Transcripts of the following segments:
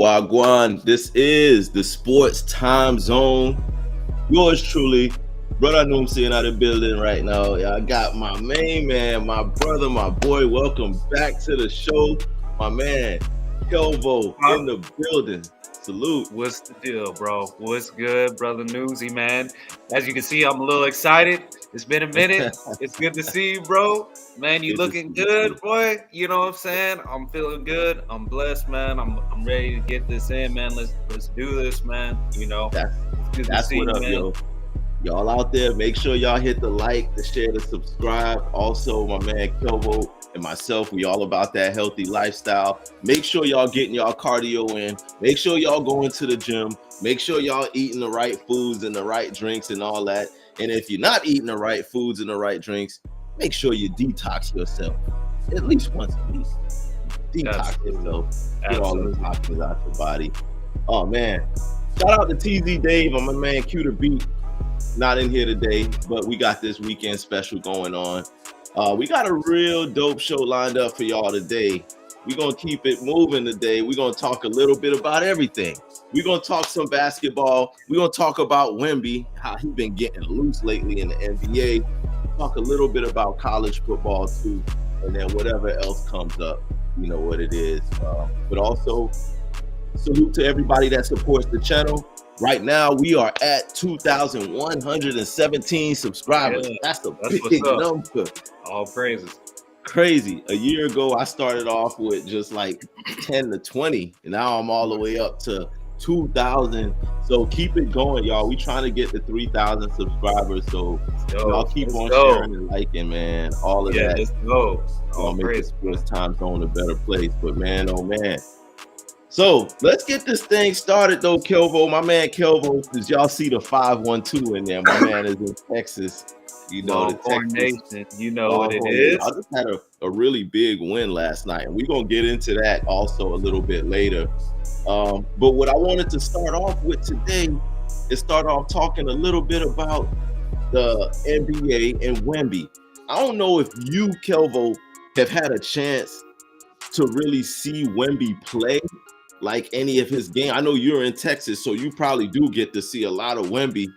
Wagwan. This is the Sports Time Zone. Yours truly, brother Noomsi out of the building right now. I got my main man, my brother, my boy. Welcome back to the show. My man, Kelvo in the building. Salute. What's the deal, bro? What's good, brother Newsy, man? As you can see, I'm a little excited. It's been a minute. It's good to see you, bro. Man, you looking good, boy. You know what I'm saying? I'm feeling good. I'm blessed, man. I'm ready to get this in, man. Let's do this, man. You know, that's what up, yo. Y'all out there, make sure y'all hit the like, the share, the subscribe. Also, my man Kelvo and myself, we all about that healthy lifestyle. Make sure y'all getting y'all cardio in. Make sure y'all going to the gym. Make sure y'all eating the right foods and the right drinks and all that. And if you're not eating the right foods and the right drinks, make sure you detox yourself at least once a week. Detox yourself. Get all the toxins out your body. Oh, man. Shout out to TZ Dave. I'm my man Q the Beat. Not in here today, but we got this weekend special going on. We got a real dope show lined up for y'all today. We're going to keep it moving today. We're going to talk a little bit about everything. We're going to talk some basketball. We're going to talk about Wemby, how he's been getting loose lately in the NBA. Talk a little bit about college football too, and then whatever else comes up, you know what it is. But also, salute to everybody that supports the channel. Right now, we are at 2,117 subscribers. Yeah, that's a big number. All praises. Crazy. A year ago, I started off with just like 10 to 20, and now I'm all the way up to 2,000. So keep it going, y'all. We trying to get to 3,000 subscribers. So y'all keep on sharing and liking, man. All of that. Let's go. I'll make the Sports Time Zone a better place. But man, oh man. So let's get this thing started though, Kelvo. My man Kelvo, because y'all see the 512 in there. My man is in Texas. You know, the Texas. You know what it is. I just had a really big win last night, and we're gonna get into that also a little bit later. But what I wanted to start off with today is start off talking a little bit about the NBA and Wemby. I don't know if you, Kelvo, have had a chance to really see Wemby play, like any of his game. I know you're in Texas, so you probably do get to see a lot of Wemby.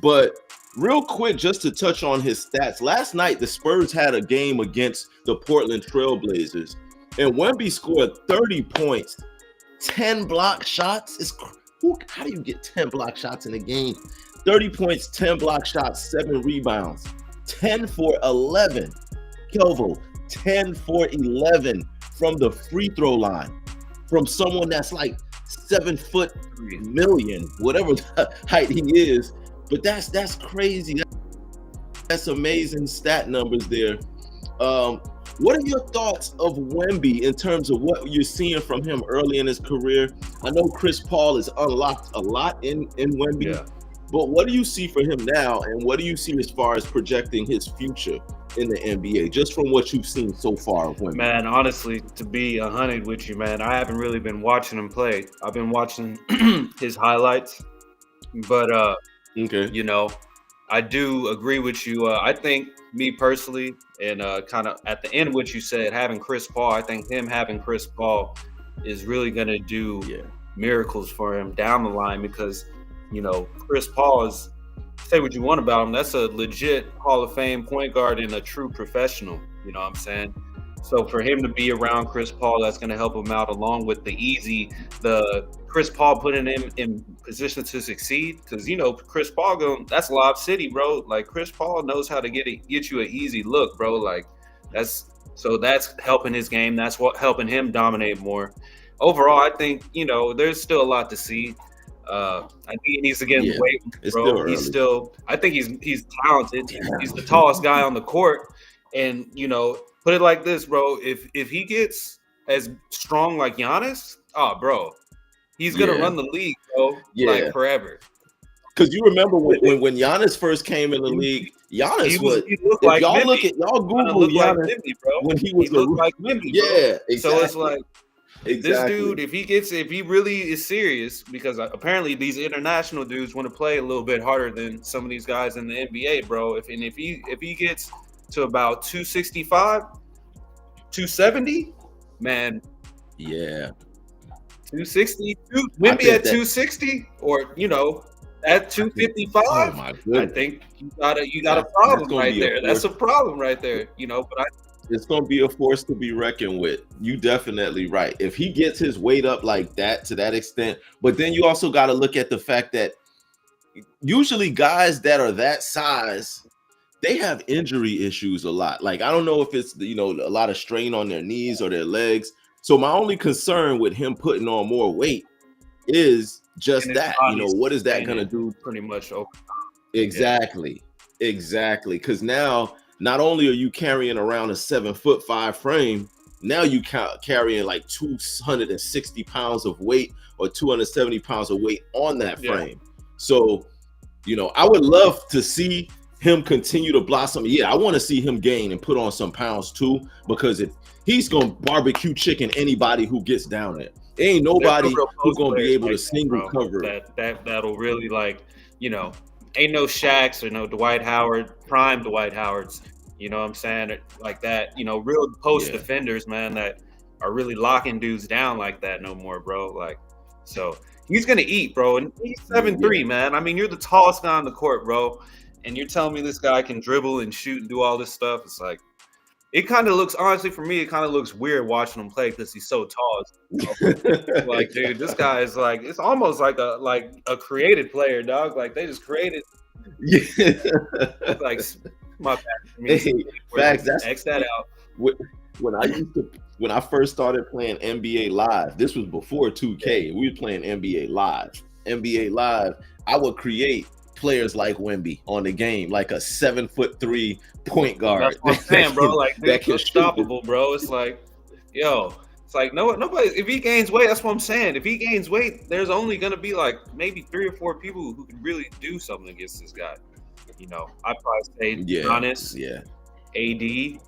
But real quick, just to touch on his stats, last night the Spurs had a game against the Portland Trailblazers, and Wemby scored 30 points, 10 block shots. How do you get 10 block shots in a game? 30 points, 10 block shots, 7 rebounds, 10 for 11. Kelvo, 10 for 11 from the free throw line. From someone that's like 7 foot million, whatever the height he is. But that's crazy. That's amazing stat numbers there. What are your thoughts of Wemby in terms of what you're seeing from him early in his career? I know Chris Paul has unlocked a lot in Wemby, but what do you see for him now, and what do you see as far as projecting his future in the NBA, just from what you've seen so far of Wemby? Man, honestly, to be 100 with you, man, I haven't really been watching him play. I've been watching his highlights, but you know, I do agree with you. I think me personally, and kind of at the end what you said, having Chris Paul, I think having Chris Paul is really going to do miracles for him down the line, because, you know, Chris Paul is, say what you want about him, that's a legit Hall of Fame point guard and a true professional, you know what I'm saying? So for him to be around Chris Paul, that's going to help him out, along with the Chris Paul putting him in position to succeed, because, you know, Chris Paul that's Lob City, bro. Like, Chris Paul knows how to get you an easy look, bro. Like, that's helping his game. That's what helping him dominate more. Overall, I think, you know, there's still a lot to see. I think he needs to get in the weight, bro. I think he's talented. He's the tallest guy on the court, and, you know, put it like this, bro. If he gets as strong like Giannis, bro, he's gonna run the league, bro, like forever. Because you remember when Giannis first came in the league, Giannis he looked like y'all Wemby. Look at y'all Google Giannis like Wemby, bro. When he was like Wemby, yeah, exactly. So it's like this dude, if he really is serious, because apparently these international dudes want to play a little bit harder than some of these guys in the NBA, bro. If he gets to about 265, 270, man. Yeah. 260, I Wemby think at that 260, or at 255. oh my I goodness. think you got a That's problem gonna right be a there. That's force. a problem right there. But It's gonna be a force to be reckoned with. You definitely right. If he gets his weight up like that to that extent, but then you also got to look at the fact that usually guys that are that size, they have injury issues a lot. Like I don't know if it's a lot of strain on their knees or their legs. So my only concern with him putting on more weight is just his that. body's What is that saying gonna it do? pretty much over. Exactly. Exactly. Because now not only are you carrying around a 7'5" frame, now you carrying like 260 pounds of weight or 270 pounds of weight on that Yeah. frame. So, I would love to see him continue to blossom. Yeah, I want to see him gain and put on some pounds too, because if he's gonna barbecue chicken anybody who gets down there. Ain't nobody who's gonna be able to single cover. That'll really ain't no Shaqs or no Dwight Howard, prime Dwight Howards. You know what I'm saying? Like that, real post defenders, man, that are really locking dudes down like that no more, bro. Like, so he's gonna eat, bro. And he's 7'3", man. I mean, you're the tallest guy on the court, bro. And you're telling me this guy can dribble and shoot and do all this stuff. It's like, it kind of looks, honestly, for me, it kind of looks weird watching him play because he's so tall. Like, dude, this guy is like, it's almost like a created player, dog. Like, they just created. Yeah. Like, my bad. Hey, facts. That's X that out. When I first started playing NBA Live, this was before 2K. We were playing NBA Live. NBA Live, I would create players like Wemby on the game, like a 7'3" point guard. That's what I'm saying, bro. Like, dude, unstoppable, bro. It's like, it's like nobody. If he gains weight, that's what I'm saying. If he gains weight, there's only gonna be like maybe 3 or 4 people who can really do something against this guy. I'd probably say Giannis, AD,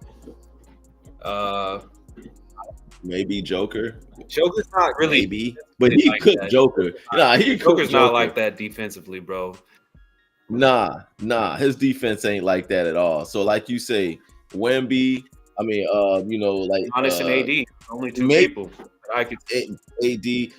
maybe Joker. Joker's not really, maybe, but he like could that. Joker. Nah, he Joker's could not like that defensively, bro. Nah, his defense ain't like that at all. So, like you say, Wemby. I mean, like Giannis and AD, only 2 people that I could. AD.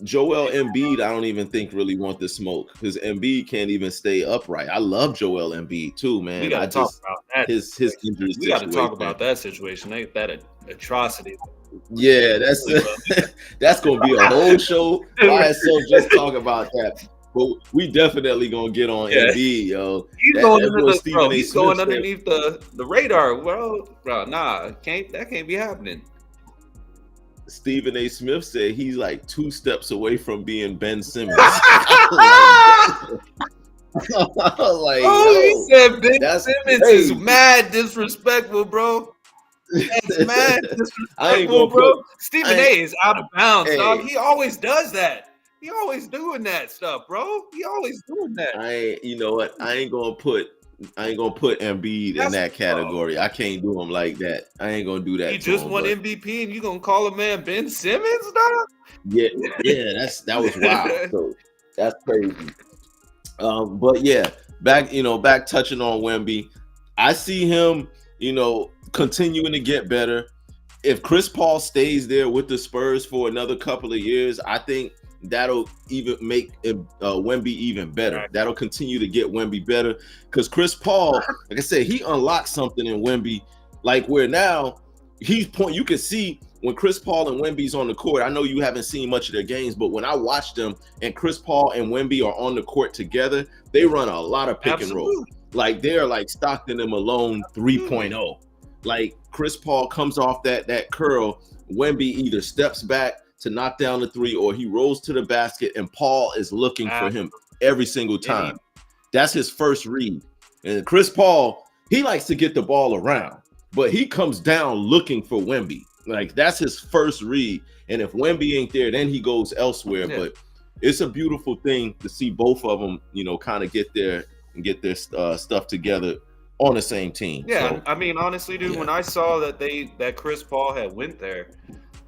Joel Embiid, I don't even think really want the smoke because Embiid can't even stay upright. I love Joel Embiid too, man. We gotta talk about that. His injuries. We gotta talk about that situation. That atrocity. Yeah, that's gonna be a whole show by itself. Just talk about that. But we definitely gonna get on Embiid, yo. He's going underneath the radar. Well, bro, nah, that can't be happening. Stephen A. Smith said he's like 2 steps away from being Ben Simmons. He said Ben Simmons is mad disrespectful, bro. That's mad disrespectful, bro. Stephen A. is out of bounds, dog. He always does that. He always doing that stuff, bro. He always doing that. You know what? I ain't gonna put Embiid in that category. I can't do him like that. I ain't gonna do that. He just won MVP, and you gonna call a man Ben Simmons, dog? Yeah, that was wild. So that's crazy. But yeah, back touching on Wemby, I see him, continuing to get better. If Chris Paul stays there with the Spurs for another couple of years, I think that'll even make Wemby even better. Right. That'll continue to get Wemby better because Chris Paul, like I said, he unlocked something in Wemby, like where now you can see when Chris Paul and Wemby's on the court. I know you haven't seen much of their games, but when I watch them and Chris Paul and Wemby are on the court together, they run a lot of pick and roll. Like they're like Stockton and Malone 3.0. Like Chris Paul comes off that curl, Wemby either steps back to knock down the 3 or he rolls to the basket and Paul is looking for him every single time. That's his first read. And Chris Paul, he likes to get the ball around, but he comes down looking for Wemby. Like that's his first read. And if Wemby ain't there, then he goes elsewhere. Yeah. But it's a beautiful thing to see both of them, kind of get their stuff together on the same team. Yeah, so, I mean, honestly, dude, when I saw that Chris Paul had went there,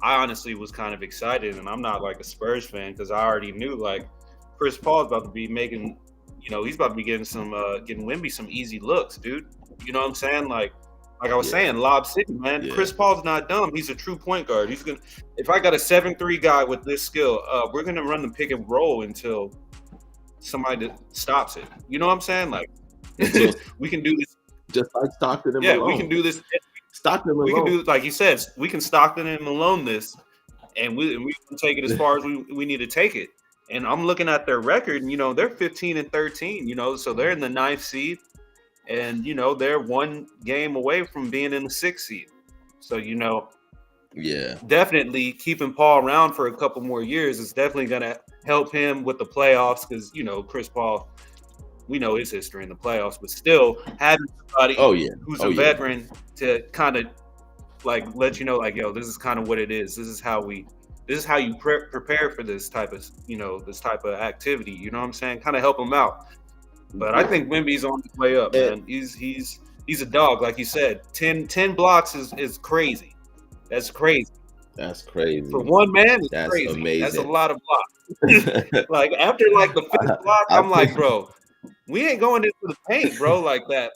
I honestly was kind of excited, and I'm not like a Spurs fan because I already knew like Chris Paul's about to be making, he's about to be getting Wemby some easy looks, dude. You know what I'm saying? Like like I was saying, Lob City, man. Yeah. Chris Paul's not dumb. He's a true point guard. He's gonna. If I got a 7'3" guy with this skill, we're gonna run the pick and roll until somebody stops it. You know what I'm saying? Like we can do this. Just like Stockton and Malone. Malone. We can do this. Stockton and Malone. We can do, like you said, we can Stockton and Malone this, and we can take it as far as we need to take it. And I'm looking at their record, and they're 15-13. So they're in the 9th seed, and they're one game away from being in the 6th seed. So definitely keeping Paul around for a couple more years is definitely going to help him with the playoffs because Chris Paul, we know his history in the playoffs, but still having somebody who's a veteran to kind of like let you know, like, yo, this is kind of what it is. This is how you prepare for this type of activity. You know what I'm saying? Kind of help him out. But I think Wemby's on his way up, man. He's a dog, like you said. 10 blocks is crazy. That's crazy. That's crazy. For one man, it's That's crazy. Amazing. That's a lot of blocks. Like after like the 5th block, I'm like, bro, we ain't going into the paint, bro, like that.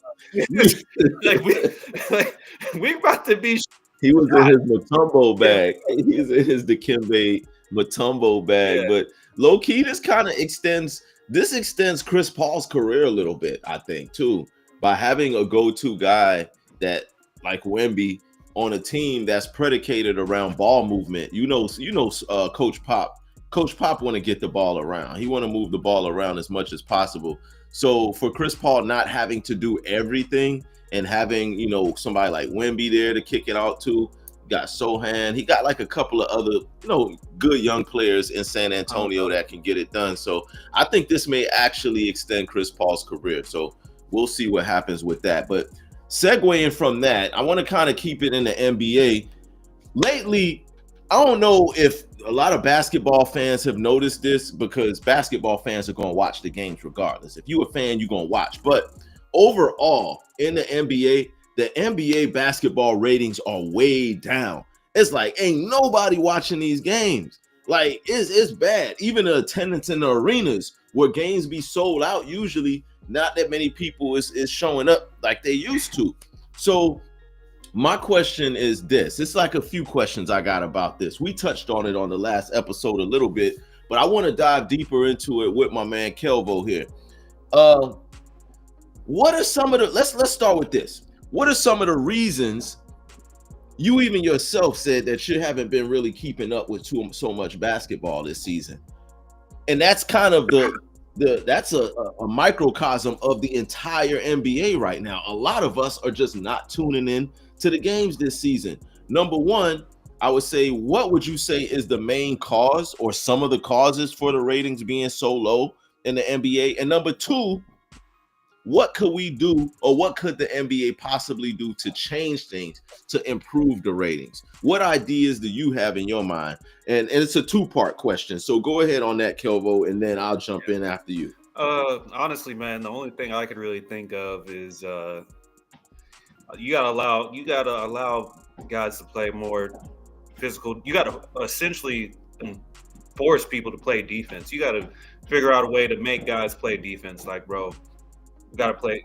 we about to be. He was in his Mutombo bag. He's in his Dikembe Mutombo bag. Yeah. But low key, this extends Chris Paul's career a little bit, I think, too, by having a go-to guy that like Wemby on a team that's predicated around ball movement. Coach Pop. Coach Pop want to get the ball around. He want to move the ball around as much as possible. So for Chris Paul not having to do everything and having, somebody like Wemby there to kick it out to, got Sohan. He got like a couple of other, good young players in San Antonio that can get it done. So I think this may actually extend Chris Paul's career. So we'll see what happens with that. But segueing from that, I want to kind of keep it in the NBA. Lately, I don't know if a lot of basketball fans have noticed this because basketball fans are going to watch the games regardless. If you're a fan, you're going to watch. But overall, in the NBA basketball ratings are way down. It's like, ain't nobody watching these games. Like, it's bad. Even the attendance in the arenas where games be sold out, usually not that many people is showing up like they used to. So my question is this. It's like a few questions I got about this. We touched on it on the last episode a little bit, but I want to dive deeper into it with my man Kelvo here. What are some of the, let's start with this. What are some of the reasons you even yourself said that you haven't been really keeping up with so much basketball this season? And that's kind of that's a microcosm of the entire NBA right now. A lot of us are just not tuning in to the games this season. Number one, I would say, what would you say is the main cause or some of the causes for the ratings being so low in the NBA? And number two, what could we do, or what could the NBA possibly do to change things, to improve the ratings? What ideas do you have in your mind? And it's a two-part question. So go ahead on that, Kelvo, and then I'll jump in after you. Honestly, man, the only thing I could really think of is you gotta allow guys to play more physical. You gotta essentially force people to play defense. You gotta figure out a way to make guys play defense. Like, bro, we gotta play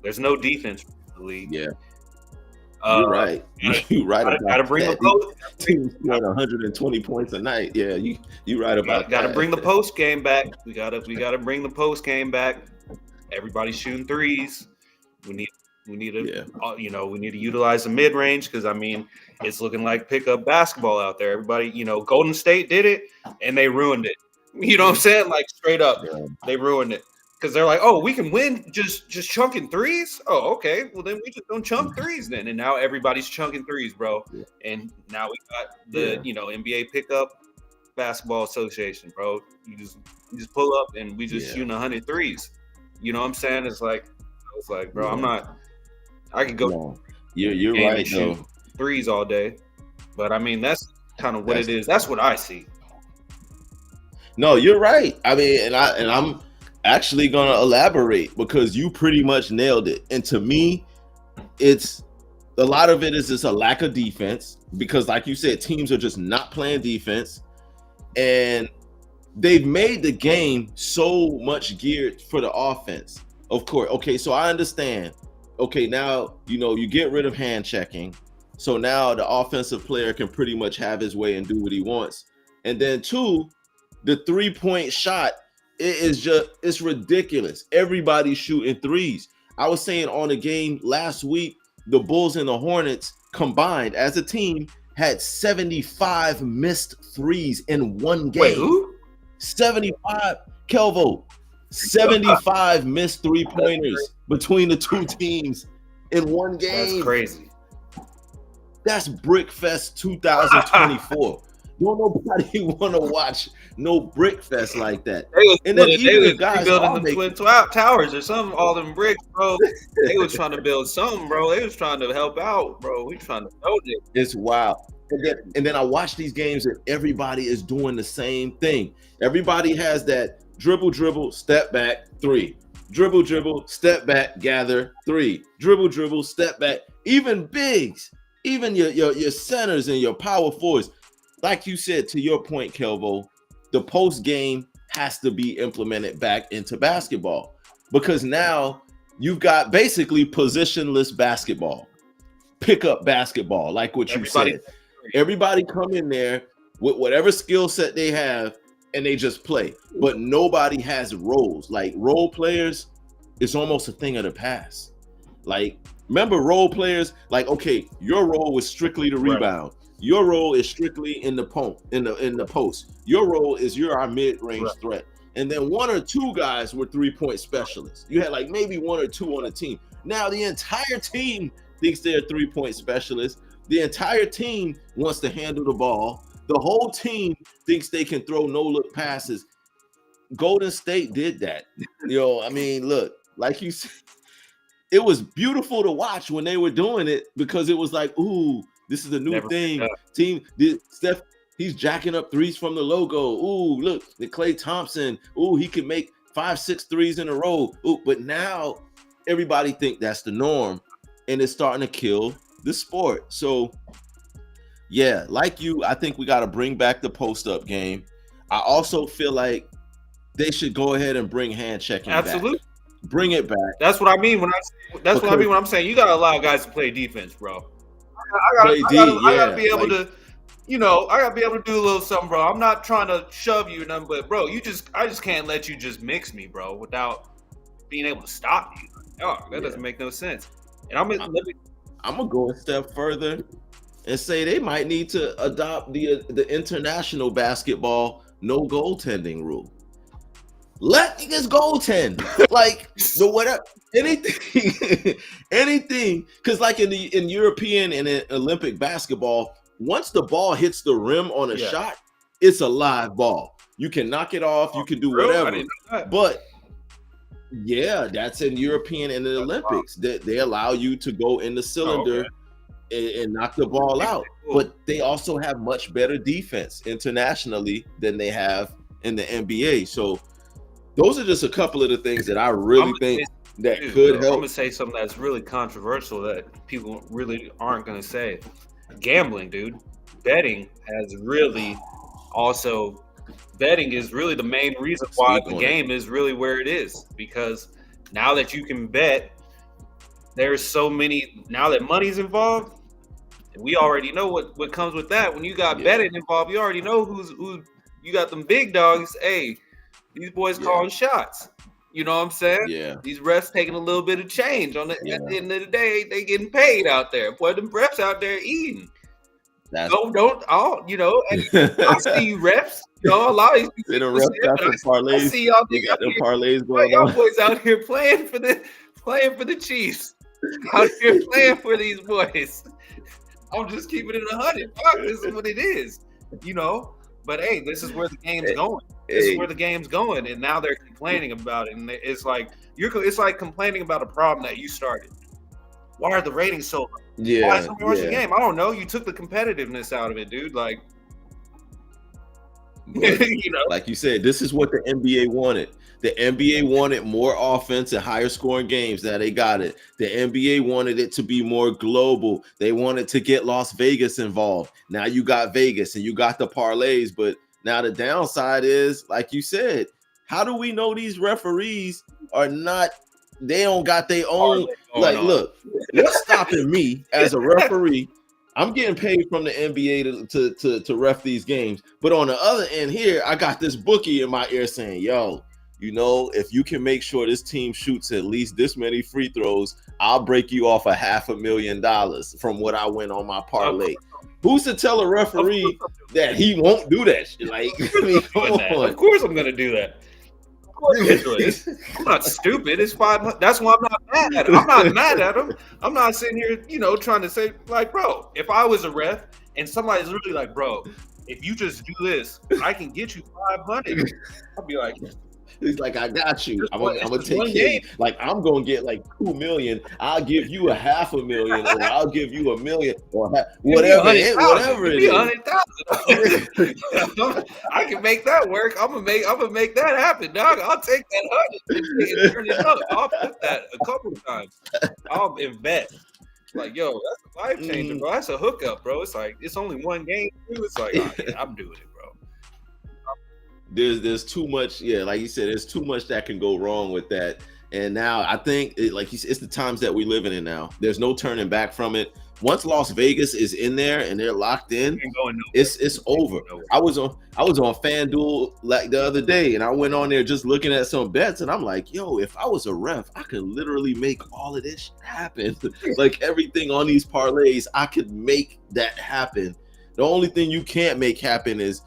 there's no defense in the league. Yeah. You're right. You're right. Gotta bring the post. Teams scoring 120 points a night. Yeah, you're right about that. Gotta bring the post game back. We gotta bring the post game back. Everybody's shooting threes. We need to utilize the mid range because it's looking like pickup basketball out there. Everybody, Golden State did it and they ruined it. You know what I'm saying? Like straight up, they ruined it. Because they're like, oh, we can win just chunking threes? Oh, okay. Well, then we just don't chunk threes then. And now everybody's chunking threes, bro. Yeah. And now we got the, NBA Pickup Basketball Association, bro. You just pull up and we just shooting 100 threes. You know what I'm saying? It's like, bro, I could go. You're right, though. Threes all day. But, that's kind of what it is. That's what I see. No, you're right. And I'm actually gonna elaborate because you pretty much nailed it. And to me, it's a lot of it is just a lack of defense because, like you said, teams are just not playing defense, and they've made the game so much geared for the offense. Of course, okay, so I understand okay, now, you get rid of hand checking. So now the offensive player can pretty much have his way and do what he wants. And then two, the 3-point shot, it's ridiculous. Everybody's shooting threes. I was saying on the game last week, the Bulls and the Hornets combined as a team had 75 missed threes in one game. Wait, who? 75, Kelvo. 75 missed 3-pointers between the two teams in one game. That's crazy. That's Brickfest 2024. Don't nobody want to watch no Brickfest like that. And then even the guys building the Twin Towers or something, all them bricks, bro. They was trying to build something, bro. They was trying to help out, bro. We trying to build it. It's wild. And then I watch these games and everybody is doing the same thing. Everybody has that dribble, step back, 3. Dribble, step back, gather, 3. Dribble, step back. Even bigs, even your centers and your power forwards. Like you said, to your point, Kelvo, the post game has to be implemented back into basketball, because now you've got basically positionless basketball, pickup basketball, like what you said. Everybody come in there with whatever skill set they have and they just play, but nobody has roles. Like role players, it's almost a thing of the past. Like, remember role players, like, okay, your role was strictly to rebound. Your role is strictly in the post. Your role is you're our mid-range threat. And then 1 or 2 guys were 3-point specialists. You had like maybe 1 or 2 on a team. Now the entire team thinks they're 3-point specialists. The entire team wants to handle the ball. The whole team thinks they can throw no-look passes. Golden State did that. I mean, look, like you said, it was beautiful to watch when they were doing it, because it was like, ooh, this is a new thing. Team, Steph, he's jacking up threes from the logo. Ooh, look, the Klay Thompson. Ooh, he can make 5-6 threes in a row. Ooh, but now everybody think that's the norm, and it's starting to kill the sport. So, yeah, like you, I think we got to bring back the post-up game. I also feel like they should go ahead and bring hand checking back. Bring it back. That's what I mean when I'm saying you got to allow guys to play defense, bro. I gotta be able to, I gotta be able to do a little something, bro. I'm not trying to shove you, nothing, but bro, I just can't let you just mix me, bro, without being able to stop you. That doesn't make no sense. And I'm gonna go a step further and say they might need to adopt the international basketball no goaltending rule. Let niggas goaltend, like the whatever, anything, because like in European and in Olympic basketball, once the ball hits the rim on a shot, it's a live ball. You can knock it off, you can do whatever. But yeah, that's in European and the Olympics. They allow you to go in the cylinder and knock the ball out. But they also have much better defense internationally than they have in the NBA. So those are just a couple of the things that I really think that could help. I'm gonna say something that's really controversial that people really aren't gonna say. Gambling, dude. Betting is really the main reason why the game is really where it is. Because now that you can bet, there's so many. Now that money's involved, we already know what comes with that. When you got betting involved, you already know who's you got them big dogs. Hey, these boys calling shots. You know what I'm saying? Yeah. These refs taking a little bit of change at the end of the day. They getting paid out there. Boy, them refs out there eating. And I see you refs. A lot of these people parlays. I see y'all got them parlays going on. Y'all boys out here playing for the Chiefs. Out here playing for these boys. I'm just keeping it 100. This is what it is. But hey, this is where the game's going. This is where the game's going, and now they're complaining about it. And it's like it's like complaining about a problem that you started. Why are the ratings so low? Yeah. Why is somebody watching the game? I don't know. You took the competitiveness out of it, dude. Like, like you said, this is what the NBA wanted. The NBA wanted more offense and higher scoring games. Now they got it. The NBA wanted it to be more global. They wanted to get Las Vegas involved. Now you got Vegas and you got the parlays, but now the downside is, like you said, how do we know these referees are not they don't got their own. Like, look, what's stopping me as a referee? I'm getting paid from the NBA to ref these games, but on the other end here, I got this bookie in my ear saying, "Yo, you know, if you can make sure this team shoots at least this many free throws, I'll break you off $500,000 from what I win on my parlay." Who's to tell a referee that he won't do that shit? Like, I mean, come on. Of course I'm gonna do that. I'm not stupid. It's 500. That's why I'm not mad at him. I'm not mad at him. I'm not sitting here, trying to say, like, bro, if I was a ref and somebody's really like, bro, if you just do this, I can get you 500. I'd be like, he's like, I got you. I'm gonna take care. Like, I'm gonna get like 2 million. I'll give you $500,000, or I'll give you $1 million, or whatever it is. 100,000. I can make that work. I'm gonna make that happen, dog. I'll take that 100 and turn it up. I'll put that a couple of times. I'll invest. Like, yo, that's a life changer, bro. That's a hookup, bro. It's like it's only one game. It's like, oh, yeah, I'm doing it, bro. There's too much, like you said, there's too much that can go wrong with that. And now I think it's the times that we're living in now. There's no turning back from it. Once Las Vegas is in there and they're locked in, it's over. I was on FanDuel like the other day, and I went on there just looking at some bets, and I'm like, yo, if I was a ref, I could literally make all of this happen. Like, everything on these parlays, I could make that happen. The only thing you can't make happen is,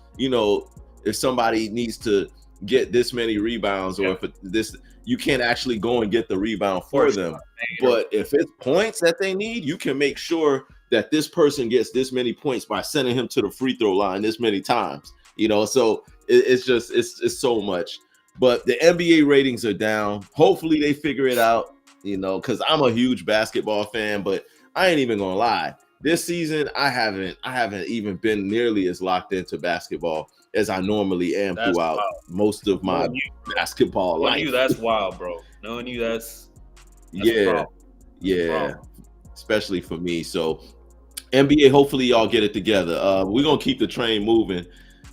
if somebody needs to get this many rebounds, or if you can't actually go and get the rebound for them. But if it's points that they need, you can make sure that this person gets this many points by sending him to the free throw line this many times. So it's so much. But the NBA ratings are down. Hopefully they figure it out, because I'm a huge basketball fan, but I ain't even gonna lie. This season, I haven't even been nearly as locked into basketball as I normally am throughout most of my basketball life. Knowing you, that's wild, bro. Knowing you, that's yeah, especially for me. So NBA, hopefully y'all get it together. We're gonna keep the train moving.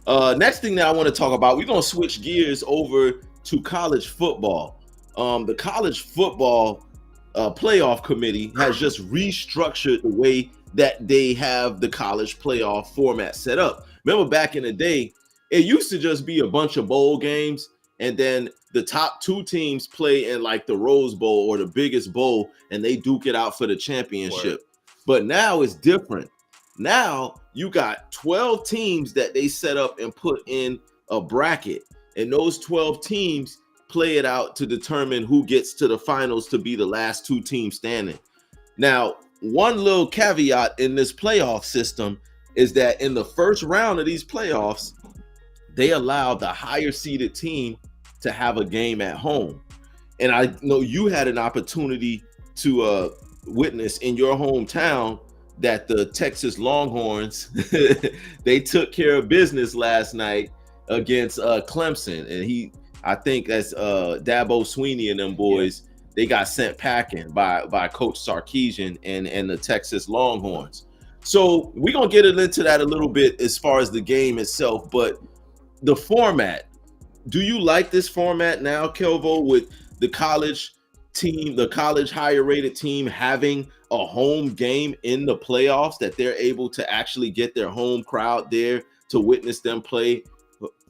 Next thing that I want to talk about, we're gonna switch gears over to college football. The college football playoff committee has just restructured the way that they have the college playoff format set up. Remember back in the day, it used to just be a bunch of bowl games, and then the top 2 teams play in like the Rose Bowl or the biggest bowl, and they duke it out for the championship. But now it's different. Now you got 12 teams that they set up and put in a bracket, and those 12 teams play it out to determine who gets to the finals to be the last 2 teams standing. Now, one little caveat in this playoff system is that in the first round of these playoffs, they allow the higher seeded team to have a game at home. And I know you had an opportunity to witness in your hometown that the Texas Longhorns, they took care of business last night against Clemson. And I think that's Dabo Sweeney and them boys, they got sent packing by Coach Sarkisian and the Texas Longhorns. So we're going to get into that a little bit as far as the game itself, but the format, do you like this format now, Kelvo, with the college team, the college higher rated team having a home game in the playoffs, that they're able to actually get their home crowd there to witness them play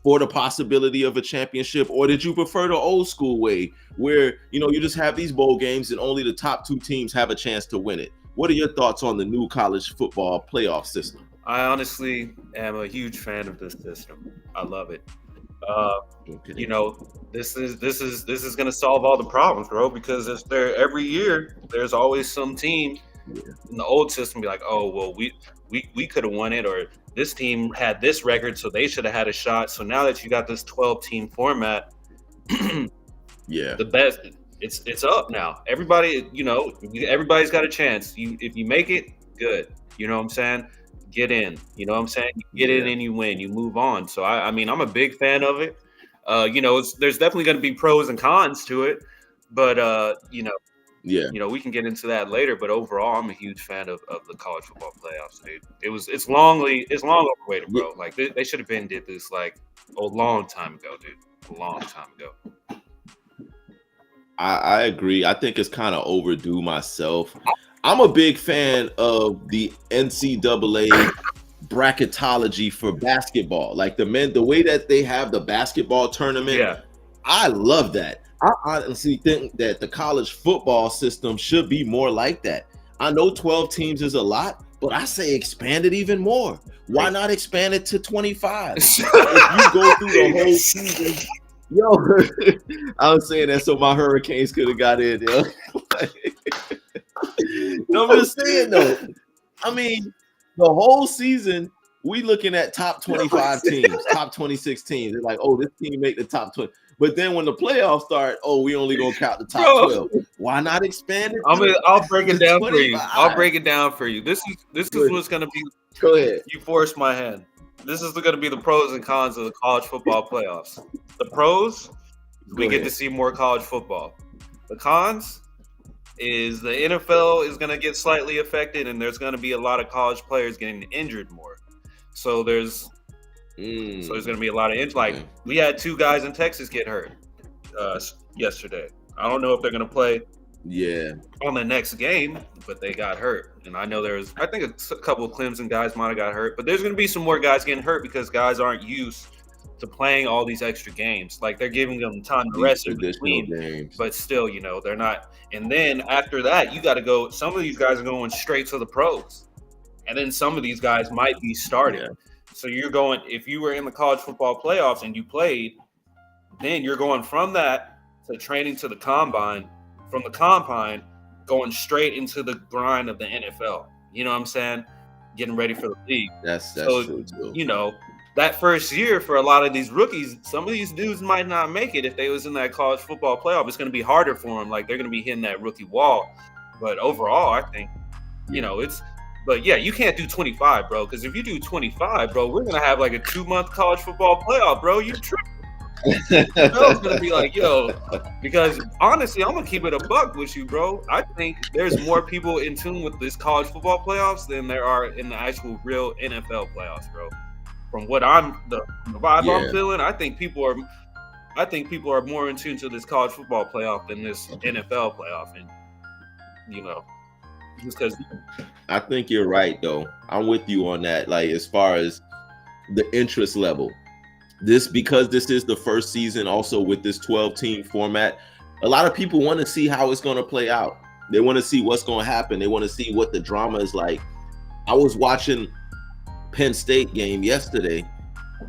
for the possibility of a championship? Or did you prefer the old school way where, you just have these bowl games and only the top 2 teams have a chance to win it? What are your thoughts on the new college football playoff system? I honestly am a huge fan of this system. I love it. This is going to solve all the problems, bro, because every year there's always some team in the old system be like, oh, well, we could have won it, or this team had this record, so they should have had a shot. So now that you got this 12-team format, the best, it's up now. Everybody, everybody's got a chance. If you make it, good. You know what I'm saying? Get in. You know what I'm saying? You get in and you win. You move on. So I mean, I'm a big fan of it. There's definitely going to be pros and cons to it, but we can get into that later. But overall, I'm a huge fan of the college football playoffs, dude. It's long overrated, bro. Like they should have did this like a long time ago, dude. A long time ago. I agree. I think it's kind of overdue myself. I'm a big fan of the NCAA bracketology for basketball. Like the way that they have the basketball tournament. Yeah. I love that. I honestly think that the college football system should be more like that. I know 12 teams is a lot, but I say expand it even more. Why not expand it to 25? If you go through the whole season, yo, I was saying that so my Hurricanes could have got in. Yo. No, I'm just saying though. I mean, the whole season we looking at top 25 teams, top 26 teams. They're like, oh, this team make the top 20. But then when the playoffs start, oh, we only gonna count the top 12. Why not expand it? I'll break it down 25? For you. I'll break it down for you. This is what's gonna be. Go ahead. You forced my hand. This is gonna be the pros and cons of the college football playoffs. The pros, we get to see more college football. The cons is the NFL is gonna get slightly affected, and there's gonna be a lot of college players getting injured more. So there's going to be a lot of injuries. Like we had 2 guys in Texas get hurt yesterday. I don't know if they're going to play on the next game, but they got hurt. And I know I think a couple of Clemson guys might have got hurt, but there's going to be some more guys getting hurt because guys aren't used to playing all these extra games. Like they're giving them time to rest in between, but still, they're not. And then after that, you got to go. Some of these guys are going straight to the pros. And then some of these guys might be starting. Yeah. So you're going, if you were in the college football playoffs and you played, then you're going from that to training to the combine, from the combine, going straight into the grind of the NFL. You know what I'm saying? Getting ready for the league. That's true too. That first year for a lot of these rookies, some of these dudes might not make it if they was in that college football playoff. It's going to be harder for them. Like they're going to be hitting that rookie wall. But overall, I think, But yeah, you can't do 25, bro. Because if you do 25, bro, we're gonna have like a 2-month college football playoff, bro. You tripping? It's gonna be like, yo. Because honestly, I'm gonna keep it a buck with you, bro. I think there's more people in tune with this college football playoffs than there are in the actual real NFL playoffs, bro. From what the vibe I'm feeling, I think people are more in tune to this college football playoff than this NFL playoff, and just because. I think you're right, though. I'm with you on that. Like, as far as the interest level, because this is the first season also with this 12-team format, a lot of people want to see how it's going to play out. They want to see what's going to happen. They want to see what the drama is like. I was watching Penn State game yesterday,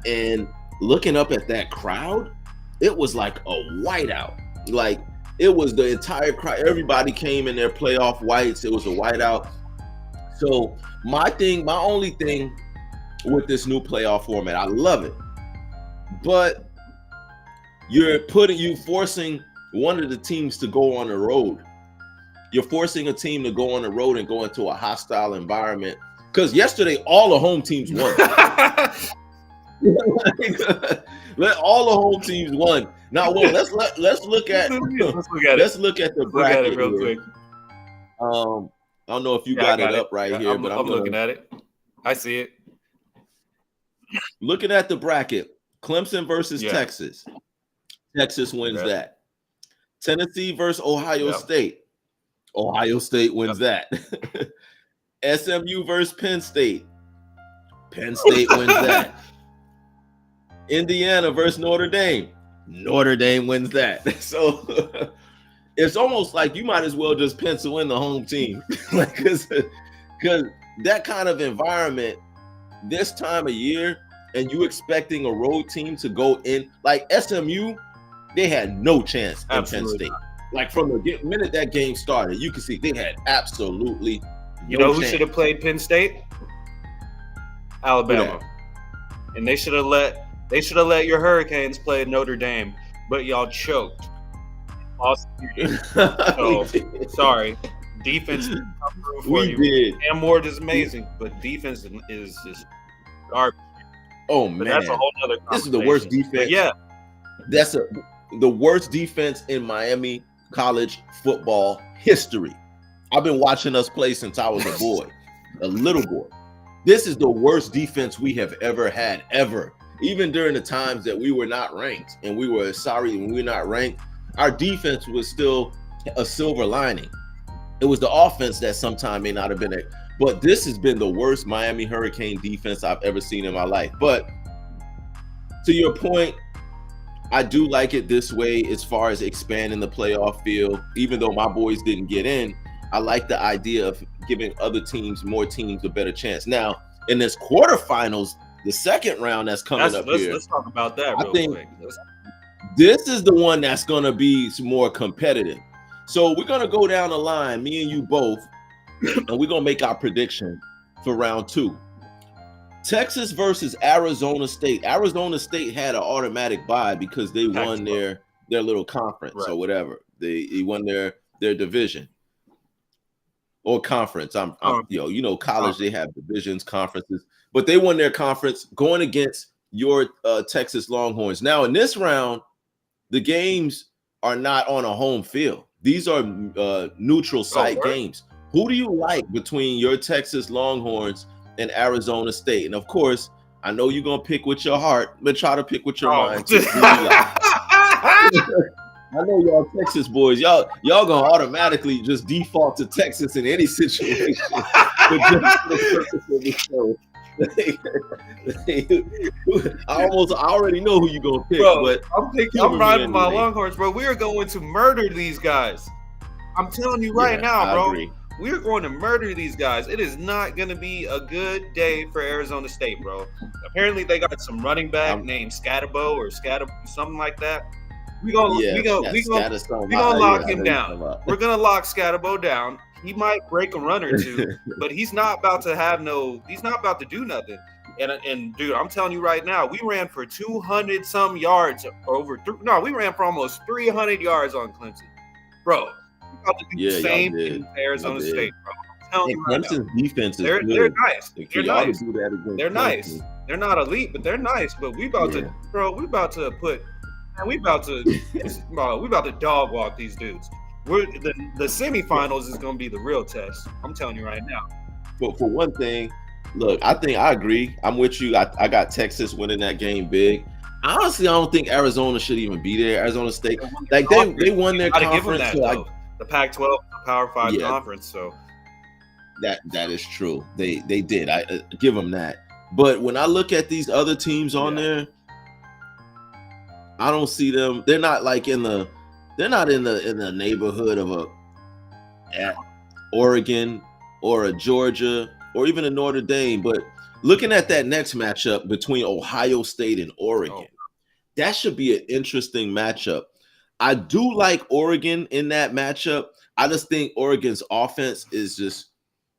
and looking up at that crowd, it was like a whiteout. Like, it was the entire crowd. Everybody came in their playoff whites. It was a whiteout. So my only thing with this new playoff format, I love it, but you're forcing one of the teams to go on the road. You're forcing a team to go on the road and go into a hostile environment. Because yesterday, all the home teams won. Let all the home teams won. Now, well, let's look at the bracket real quick. I don't know if you got it up right here, but I'm looking at it. I see it. Looking at the bracket, Clemson versus Texas. Texas wins that. Tennessee versus Ohio State. Ohio State wins that. SMU versus Penn State. Penn State wins that. Indiana versus Notre Dame. Notre Dame wins that. So it's almost like you might as well just pencil in the home team. Like, because that kind of environment this time of year, and you expecting a road team to go in, like SMU, they had no chance in Penn State. Like from the minute that game started, you can see they had absolutely no who chance. should have played Penn State? Alabama. And they should have let your Hurricanes play Notre Dame, but y'all choked. So, sorry. Defense didn't come through for you. Did. Cam Ward is amazing, but defense is just garbage. Oh, man. That's a whole other conversation. This is the worst defense. But yeah. That's the worst defense in Miami college football history. I've been watching us play since I was a boy, a little boy. This is the worst defense we have ever had, ever. Even during the times that we were not ranked, and we were sorry when we were not ranked, our defense was still a silver lining. It was the offense that sometimes may not have been it. But this has been the worst Miami Hurricane defense I've ever seen in my life. But to your point, I do like it this way as far as expanding the playoff field. Even though my boys didn't get in, I like the idea of giving other teams, more teams, a better chance. Now, in this quarterfinals, the second round that's coming up here. Let's talk about that real quick. This is the one that's going to be more competitive. So we're going to go down the line, me and you both, and we're going to make our prediction for round 2. Texas versus Arizona State. Arizona State had an automatic bye because they won their little conference or whatever. They won their division or conference. College, they have divisions, conferences, but they won their conference going against your Texas Longhorns. Now, in this round, the games are not on a home field. These are neutral site games. Who do you like between your Texas Longhorns and Arizona State? And of course, I know you're gonna pick with your heart, but try to pick with your mind too. I know y'all Texas boys, y'all gonna automatically just default to Texas in any situation. But just for the purpose of the show, I already know who you're gonna pick, bro, but I'm riding my Longhorns, bro. We are going to murder these guys. I'm telling you right now, bro. We're going to murder these guys. It is not going to be a good day for Arizona State, bro. Apparently, they got some running back named Scatabo or something like that. We gonna lock him down. We're gonna lock Scatabo down. He might break a run or two, but he's not about to do nothing. And dude, I'm telling you right now, we ran for 200 some yards we ran for almost 300 yards on Clemson, bro. We're about to do the same in Arizona State, bro. I'm telling you right Clemson's defense is they're nice. They're nice. They're nice. They're not elite, but they're nice. But we about to dog walk these dudes. The semifinals is going to be the real test. I'm telling you right now. But for one thing, look, I agree. I'm with you. I got Texas winning that game big. Honestly, I don't think Arizona should even be there. Arizona State, like they won their conference. The Pac-12, the Power 5 conference. So that is true. They did. I give them that. But when I look at these other teams on there, I don't see them. They're not like in the neighborhood of a Oregon or a Georgia or even a Notre Dame. But looking at that next matchup between Ohio State and Oregon, that should be an interesting matchup. I do like Oregon in that matchup. I just think Oregon's offense is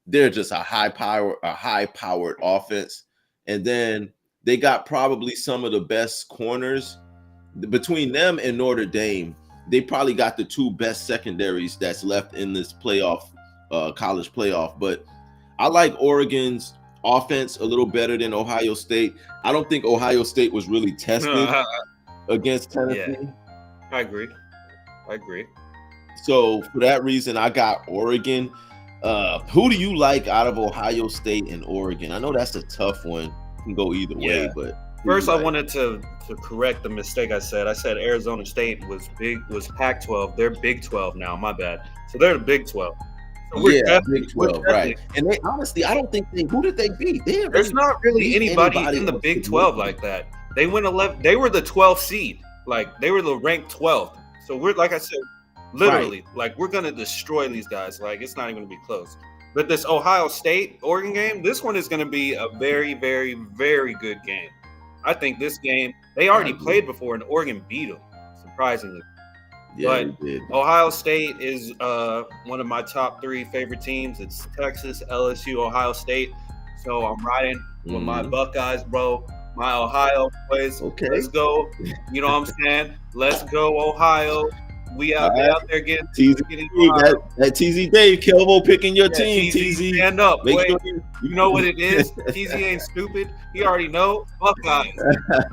they're just a high-powered offense. And then they got probably some of the best corners. Between them and Notre Dame, they probably got the two best secondaries that's left in this college playoff. But I like Oregon's offense a little better than Ohio State. I don't think Ohio State was really tested against Tennessee. Yeah, I agree. So for that reason, I got Oregon. Who do you like out of Ohio State and Oregon? I know that's a tough one. It can go either way, but first I wanted to correct the mistake I said. I said Arizona State was Pac-12. They're Big 12 now. My bad. So they're the Big 12. So Big 12, right? And they honestly, I don't think who did they beat? There's not really anybody in the Big 12 like that. They went 11. They were the 12th seed. Like they were the ranked 12th. So we're like I said, literally, like we're gonna destroy these guys. Like it's not even gonna be close. But this Ohio State Oregon game, this one is gonna be a very, very, very good game. I think this game they already played before and Oregon beat them, surprisingly. Yeah, but Ohio State is one of my top 3 favorite teams. It's Texas, LSU, Ohio State. So I'm riding with my Buckeyes, bro. My Ohio boys. Okay. Let's go. You know what I'm saying? Let's go, Ohio. We out there getting that TZ Dave, Kelvo picking your team. TZ, stand up. Wait, sure you know what it is? TZ ain't stupid. He already know Buckeyes.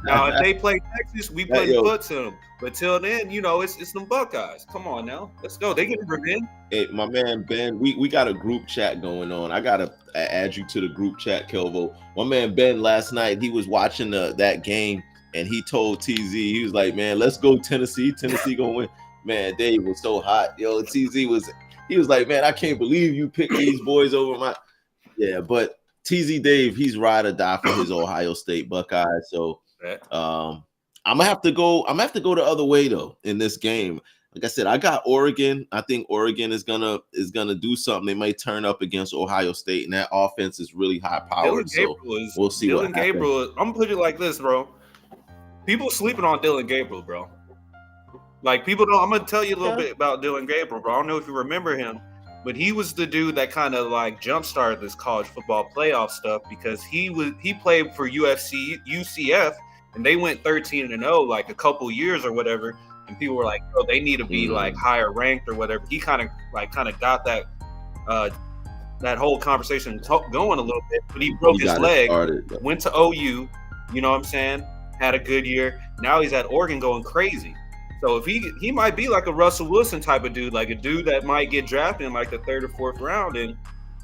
Now, if they play Texas, we play foot to them. But till then, you know, it's them Buckeyes. Come on now. Let's go. They get revenge. Hey, my man Ben, we got a group chat going on. I gotta add you to the group chat, Kelvo. My man Ben last night, he was watching that game and he told TZ, he was like, man, let's go Tennessee. Tennessee gonna win. Man, Dave was so hot. Yo, TZ he was like, man, I can't believe you picked these boys over my. Yeah, but TZ Dave, he's ride or die for his Ohio State Buckeyes. So I'm gonna have to go the other way though in this game. Like I said, I got Oregon. I think Oregon is gonna do something. They might turn up against Ohio State, and that offense is really high powered. So we'll see what happens. Gabriel, I'm gonna put it like this, bro. People sleeping on Dylan Gabriel, bro. Like people don't. I'm gonna tell you a little bit about Dylan Gabriel, bro. I don't know if you remember him, but he was the dude that kind of like jump started this college football playoff stuff because he played for UCF, and they went 13-0 like a couple years or whatever. And people were like, "Oh, they need to be like higher ranked or whatever." He kind of got that that whole conversation going a little bit, but he broke his leg, went to OU. You know what I'm saying? Had a good year. Now he's at Oregon going crazy. So if he might be like a Russell Wilson type of dude, like a dude that might get drafted in like the 3rd or 4th round, and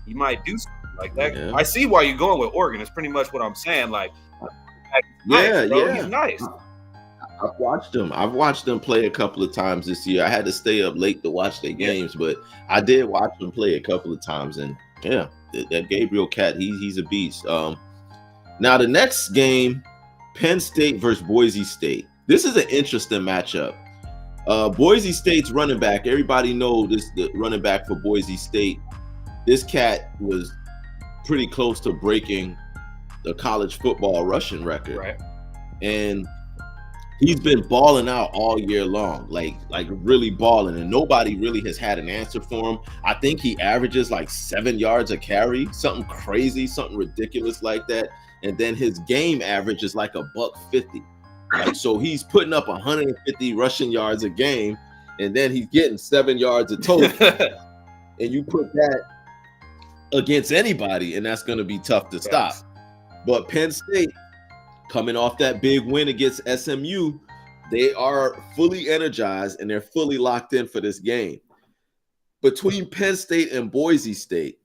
he might do something like that. Yeah. I see why you're going with Oregon. It's pretty much what I'm saying. Like, he's nice. I've watched him. I've watched them play a couple of times this year. I had to stay up late to watch their games, but I did watch them play a couple of times. And yeah, that Gabriel cat, he's a beast. Now the next game, Penn State versus Boise State. This is an interesting matchup. Boise State's running back. Everybody knows the running back for Boise State. This cat was pretty close to breaking the college football rushing record. Right. And he's been balling out all year long, like really balling, and nobody really has had an answer for him. I think he averages like 7 yards a carry, something crazy, something ridiculous like that. And then his game average is like $150. Like, so he's putting up 150 rushing yards a game, and then he's getting 7 yards a total. And you put that against anybody, and that's going to be tough to stop. But Penn State, coming off that big win against SMU, they are fully energized and they're fully locked in for this game. Between Penn State and Boise State,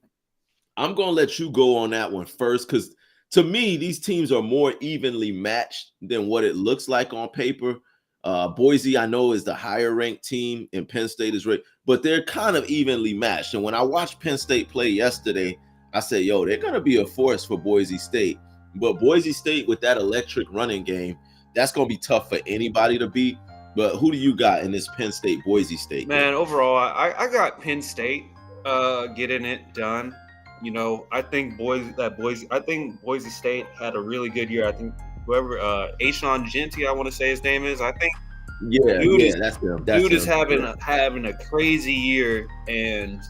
I'm going to let you go on that one first, because to me, these teams are more evenly matched than what it looks like on paper. Boise, I know, is the higher ranked team, and Penn State is right, but they're kind of evenly matched. And when I watched Penn State play yesterday, I said, yo, they're going to be a force for Boise State. But Boise State, with that electric running game, that's going to be tough for anybody to beat. But who do you got in this Penn State-Boise State game? Man, overall, I got Penn State getting it done. You know, I think Boise State had a really good year. I think whoever Ashawn Genty, I want to say his name is. I think that's him. Dude is having a crazy year, and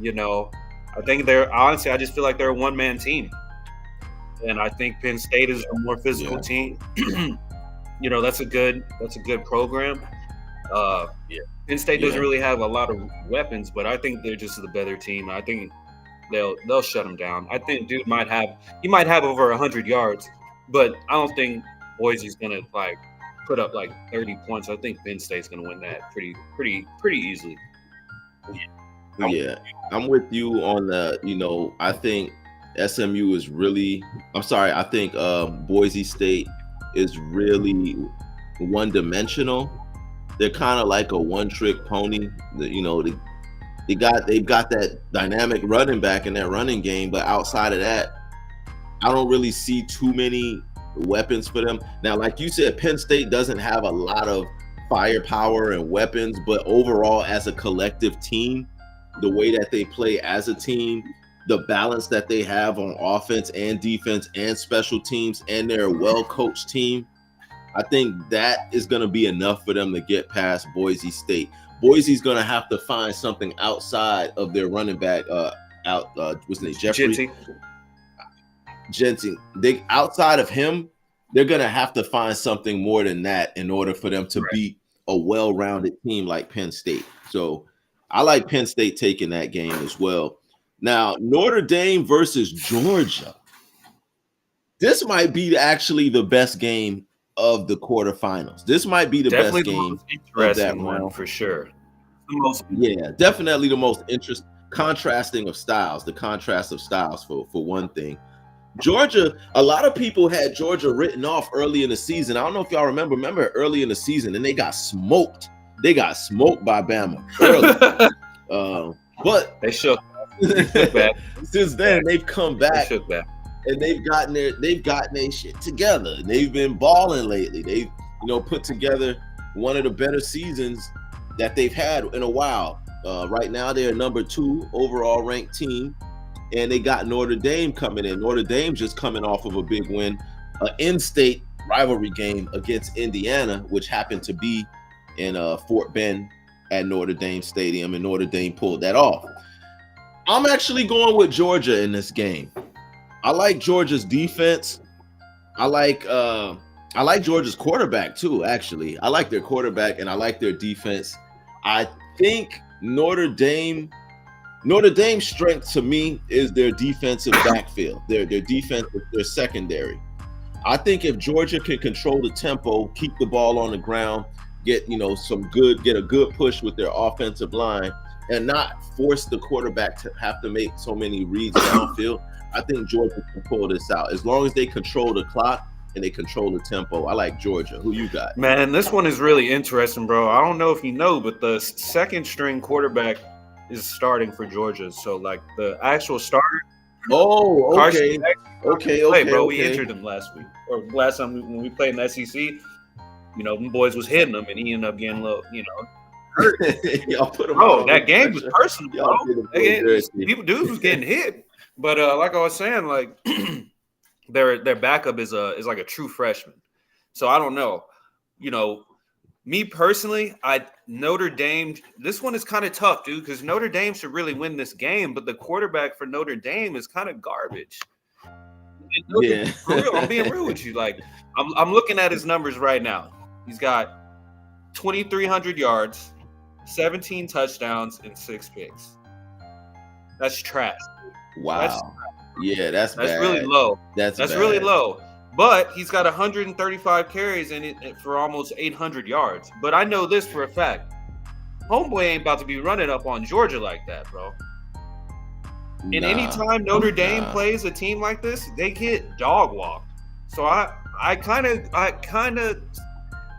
you know, I think I just feel like they're a one-man team, and I think Penn State is a more physical team. You know, that's a good program. Penn State doesn't really have a lot of weapons, but I think they're just the better team. I think they'll shut him down. I think dude might have over 100 yards, but I don't think Boise's gonna like put up like 30 points. I think Penn State's gonna win that pretty easily. Yeah, I'm with you on the. You know, I think SMU is really. I think Boise State is really one-dimensional. They're kind of like a one-trick pony. You know, they've got that dynamic running back in that running game, but outside of that, I don't really see too many weapons for them. Now, like you said, Penn State doesn't have a lot of firepower and weapons, but overall, as a collective team, the way that they play as a team, the balance that they have on offense and defense and special teams, and they're a well-coached team, I think that is going to be enough for them to get past Boise State. Boise's going to have to find something outside of their running back, what's his name, Jeffrey? Genty. Outside of him, they're going to have to find something more than that in order for them to beat a well-rounded team like Penn State. So I like Penn State taking that game as well. Now, Notre Dame versus Georgia. This might be actually the best game of the quarterfinals. This might be definitely best game of that round for sure. Definitely the most contrasting of styles. The contrast of styles for one thing. Georgia, a lot of people had Georgia written off early in the season. I don't know if y'all remember early in the season, and they got smoked They got smoked by Bama early. But they shook back. Since then, they've come back. They shook back. And they've gotten their shit together. They've been balling lately. They've, put together one of the better seasons that they've had in a while. Right now, they're number 2 overall ranked team, and they got Notre Dame coming in. Notre Dame just coming off of a big win, an in-state rivalry game against Indiana, which happened to be in Fort Bend at Notre Dame Stadium, and Notre Dame pulled that off. I'm actually going with Georgia in this game. I like Georgia's defense. I like Georgia's quarterback too, actually. I like their quarterback and I like their defense. I think Notre Dame's strength to me is their defensive backfield. Their defense, their secondary. I think if Georgia can control the tempo, keep the ball on the ground, get a good push with their offensive line, and not force the quarterback to have to make so many reads downfield, I think Georgia can pull this out. As long as they control the clock and they control the tempo. I like Georgia. Who you got? Man, this one is really interesting, bro. I don't know if you know, but the second string quarterback is starting for Georgia. So, like, the actual starter. Oh, okay. Okay, bro. We injured him last week. Or last time when we played in the SEC, them boys was hitting him, and he ended up getting a little, hurt. Y'all put him bro, that game was personal, bro. Dudes was getting hit. But like I was saying, like their backup is like a true freshman. So I don't know. Me personally, Notre Dame. This one is kind of tough, dude, because Notre Dame should really win this game, but the quarterback for Notre Dame is kind of garbage. Yeah, for real, I'm being real with you. Like I'm looking at his numbers right now. He's got 2,300 yards, 17 touchdowns, and 6 picks. That's trash. Wow. That's bad. Really low. That's really low. But he's got 135 carries in it for almost 800 yards. But I know this for a fact. Homeboy ain't about to be running up on Georgia like that, bro. And anytime Notre Dame plays a team like this, they get dog walked. So I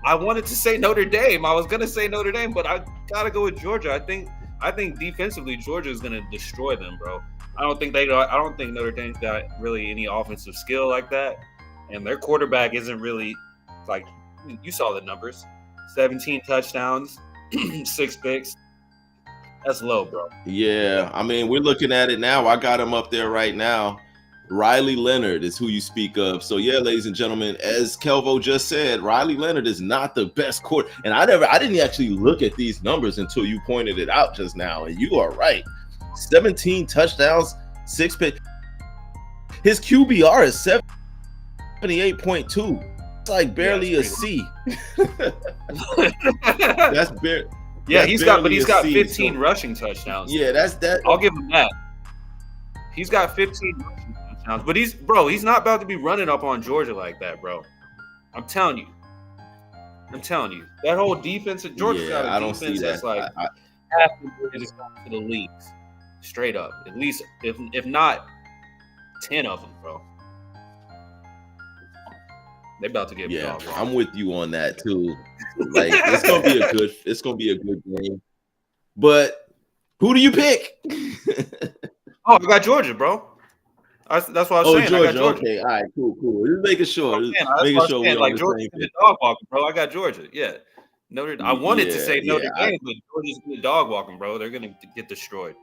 wanted to say Notre Dame. I was gonna say Notre Dame, but I gotta go with Georgia. I think defensively Georgia is gonna destroy them, bro. I don't think Notre Dame's got really any offensive skill like that, and their quarterback isn't really like you saw the numbers: 17 touchdowns, 6 picks. That's low, bro. Yeah, I mean, we're looking at it now. I got him up there right now. Riley Leonard is who you speak of. So yeah, ladies and gentlemen, as Kelvo just said, Riley Leonard is not the best quarter. And I didn't actually look at these numbers until you pointed it out just now. And you are right. 17 touchdowns, 6 picks. His QBR is 78.2. It's like barely a C. That's barely. Yeah, he's got 15 rushing touchdowns. Yeah, that's that. I'll give him that. He's got 15 rushing touchdowns, but he's not about to be running up on Georgia like that, bro. I'm telling you. That whole defense at Georgia's got a defense that's like half the greatest to the leagues. Straight up. At least if not 10 of them, bro. They about to get dog walked. I'm with you on that too. Like it's gonna be a good game. But who do you pick? I got Georgia, bro. That's what I was saying. Georgia. I got Georgia. Okay, all right, cool. Just making sure. Like Georgia's gonna dog walking, bro. I got Georgia. Yeah. I wanted to say Notre Dame, but Georgia's gonna dog walking, bro. They're gonna get destroyed.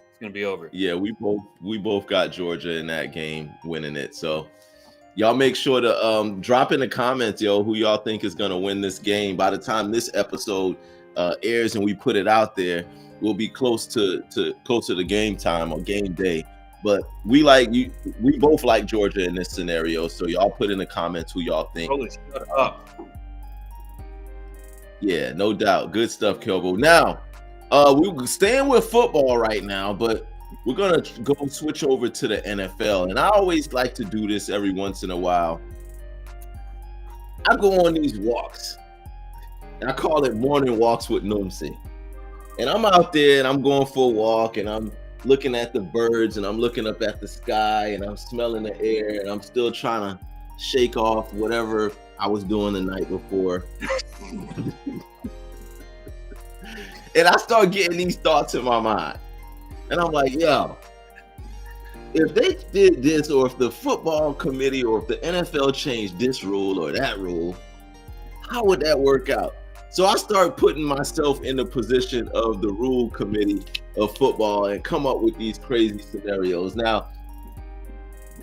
It's gonna be over. Yeah, we both got Georgia in that game, winning it. So y'all make sure to drop in the comments, who y'all think is gonna win this game. By the time this episode airs and we put it out there, we'll be close to the game time or game day. But we both like Georgia in this scenario. So y'all put in the comments who y'all think. Holy shut up. Yeah, no doubt. Good stuff, Kelvo. Now, we're staying with football right now, but we're going to go switch over to the NFL. And I always like to do this every once in a while. I go on these walks. And I call it morning walks with Numsi. And I'm out there and I'm going for a walk and I'm looking at the birds and I'm looking up at the sky and I'm smelling the air and I'm still trying to shake off whatever I was doing the night before. And I start getting these thoughts in my mind. And I'm like, yo, if they did this, or if the football committee or if the NFL changed this rule or that rule, how would that work out? So I start putting myself in the position of the rule committee of football and come up with these crazy scenarios. Now,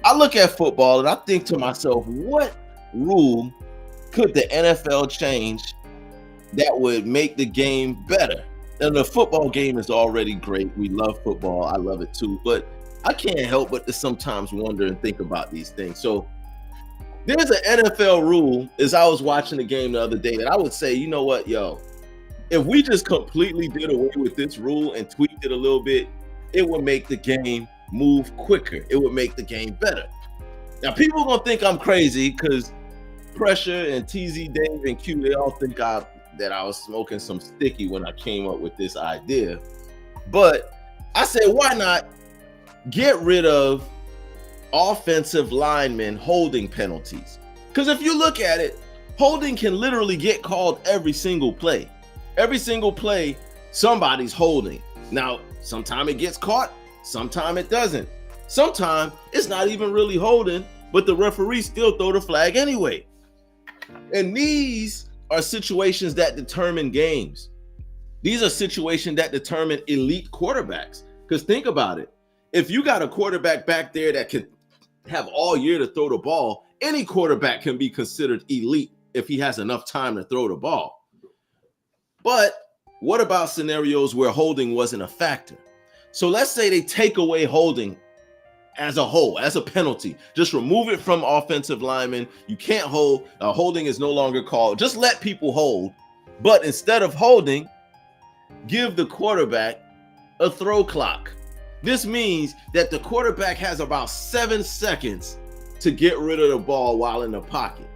I look at football and I think to myself, what rule could the NFL change that would make the game better? And the football game is already great. We love football. I love it too. But I can't help but to sometimes wonder and think about these things. So there's an NFL rule, as I was watching the game the other day, that I would say, you know what, yo, if we just completely did away with this rule and tweaked it a little bit, it would make the game move quicker. It would make the game better. Now, people are going to think I'm crazy because Pressure and TZ Dave and Q, they all think that I was smoking some sticky when I came up with this idea. But I said, why not get rid of offensive linemen holding penalties? Because if you look at it, holding can literally get called every single play. Every single play, somebody's holding. Now, sometimes it gets caught, sometimes it doesn't. Sometimes it's not even really holding, but the referee still throw the flag anyway. And these are situations that determine games. These are situations that determine elite quarterbacks. Because think about it. If you got a quarterback back there that can have all year to throw the ball, any quarterback can be considered elite if he has enough time to throw the ball. But what about scenarios where holding wasn't a factor? So let's say they take away holding as a whole, as a penalty. Just remove it from offensive linemen. You can't hold. Holding is no longer called. Just let people hold. But instead of holding, give the quarterback a throw clock. This means that the quarterback has about 7 seconds to get rid of the ball while in the pocket.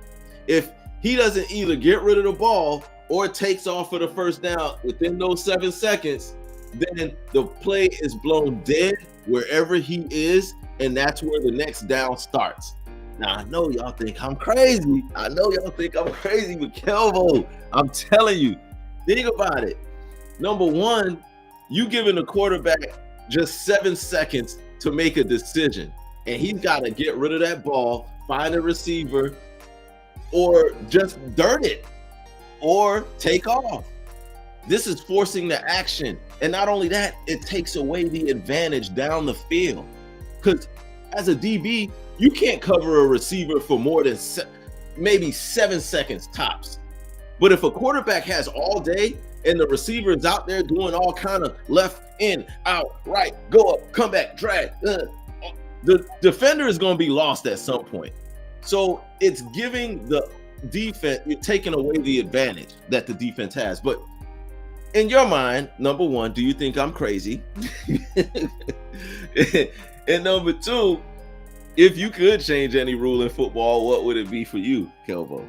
If he doesn't either get rid of the ball or takes off for the first down within those 7 seconds, then the play is blown dead wherever he is, and that's where the next down starts. Now, I know y'all think I'm crazy. But Kelvo, I'm telling you, think about it. Number one, you giving the quarterback just 7 seconds to make a decision, and he's got to get rid of that ball, find a receiver, or just dirt it, or take off. This is forcing the action. And not only that, it takes away the advantage down the field. Because as a DB, you can't cover a receiver for more than maybe 7 seconds tops. But if a quarterback has all day and the receiver is out there doing all kind of left, in, out, right, go up, come back, drag, the defender is going to be lost at some point. So it's giving the defense, you're taking away the advantage that the defense has. But in your mind, number one, do you think I'm crazy? And number two, if you could change any rule in football, what would it be for you, Kelvo?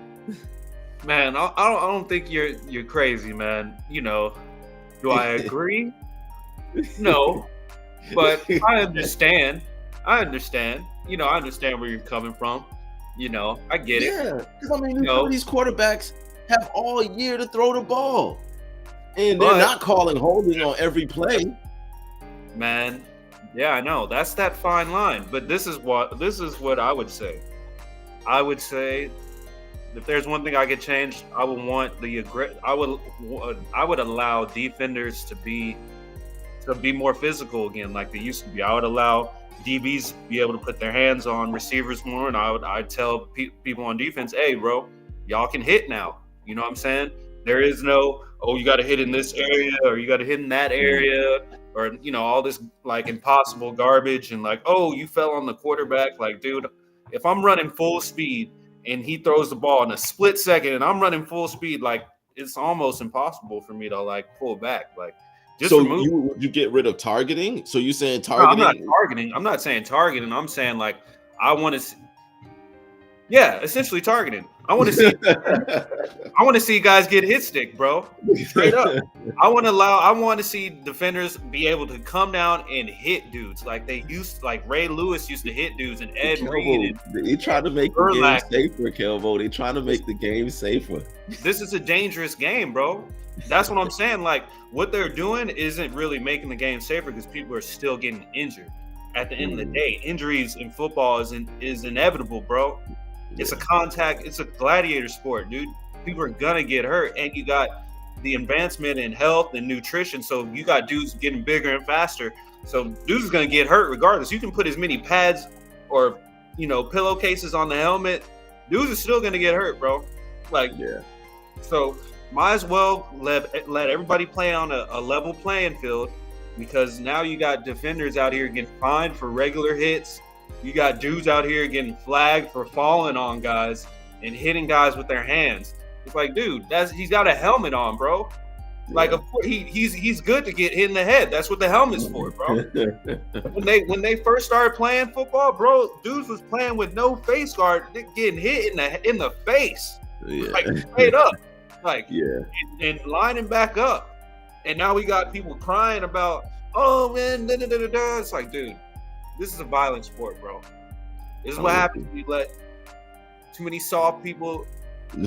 Man, I don't think you're crazy, man. You know, do I agree? No, but I understand. You know, I understand where you're coming from. You know, I get it. Yeah, because I mean, some of these quarterbacks have all year to throw the ball, and they're not calling holding on every play. Man, yeah, I know. That's that fine line. But this is what I would say. I would say, if there's one thing I could change, I would want I would allow defenders to be more physical again, like they used to be. I would allow DBs to be able to put their hands on receivers more, and I'd tell people on defense, hey, bro, y'all can hit now. You know what I'm saying? There is no, oh, you got to hit in this area or you got to hit in that area, or, you know, all this like impossible garbage and like, oh, you fell on the quarterback. Like, dude, if I'm running full speed and he throws the ball in a split second and I'm running full speed, like, it's almost impossible for me to like pull back. Like, just so you get rid of targeting? So you saying targeting? No, I'm not targeting. I'm not saying targeting. I'm saying like I want to. Yeah, essentially targeting. I want to see guys get hit stick, bro. Straight up. I want to see defenders be able to come down and hit dudes like they used, like Ray Lewis used to hit dudes, and Ed Reed. They try to make the game safer, Kelvo. They trying to make the game safer. This is a dangerous game, bro. That's what I'm saying. Like, what they're doing isn't really making the game safer because people are still getting injured. At the end of the day, injuries in football is inevitable, bro. It's a contact, it's a gladiator sport, dude. People are gonna get hurt, and you got the advancement in health and nutrition. So you got dudes getting bigger and faster. So dudes is gonna get hurt regardless. You can put as many pads or pillowcases on the helmet. Dudes are still gonna get hurt, bro. Like, so might as well let everybody play on a level playing field, because now you got defenders out here getting fined for regular hits. You got dudes out here getting flagged for falling on guys and hitting guys with their hands. It's like, dude, he's got a helmet on, bro. Like, of course, he's good to get hit in the head. That's what the helmet's for, bro. when they first started playing football, bro, dudes was playing with no face guard, getting hit in the face, like straight up, like and lining back up. And now we got people crying about, oh man, da, da, da, da, da. It's like, dude, this is a violent sport, bro. This is what happens when you let too many soft people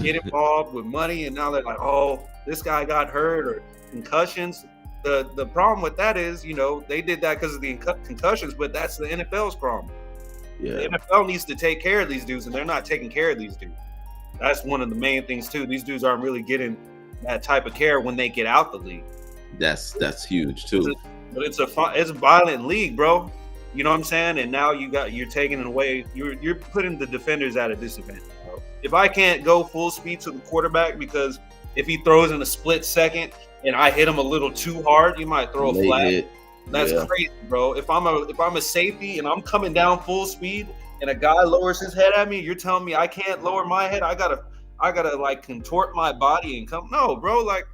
get involved with money, and now they're like, oh, this guy got hurt or concussions. The problem with that is, they did that because of the concussions, but that's the NFL's problem. Yeah. The NFL needs to take care of these dudes, and they're not taking care of these dudes. That's one of the main things too. These dudes aren't really getting that type of care when they get out the league. That's huge too. But it's a violent league, bro. You know what I'm saying? And now you're taking it away. You're putting the defenders at a disadvantage, bro. If I can't go full speed to the quarterback because if he throws in a split second and I hit him a little too hard, you might throw a flag. That's crazy, bro. If I'm a safety and I'm coming down full speed and a guy lowers his head at me, you're telling me I can't lower my head? I gotta like contort my body and come. No, bro. Like,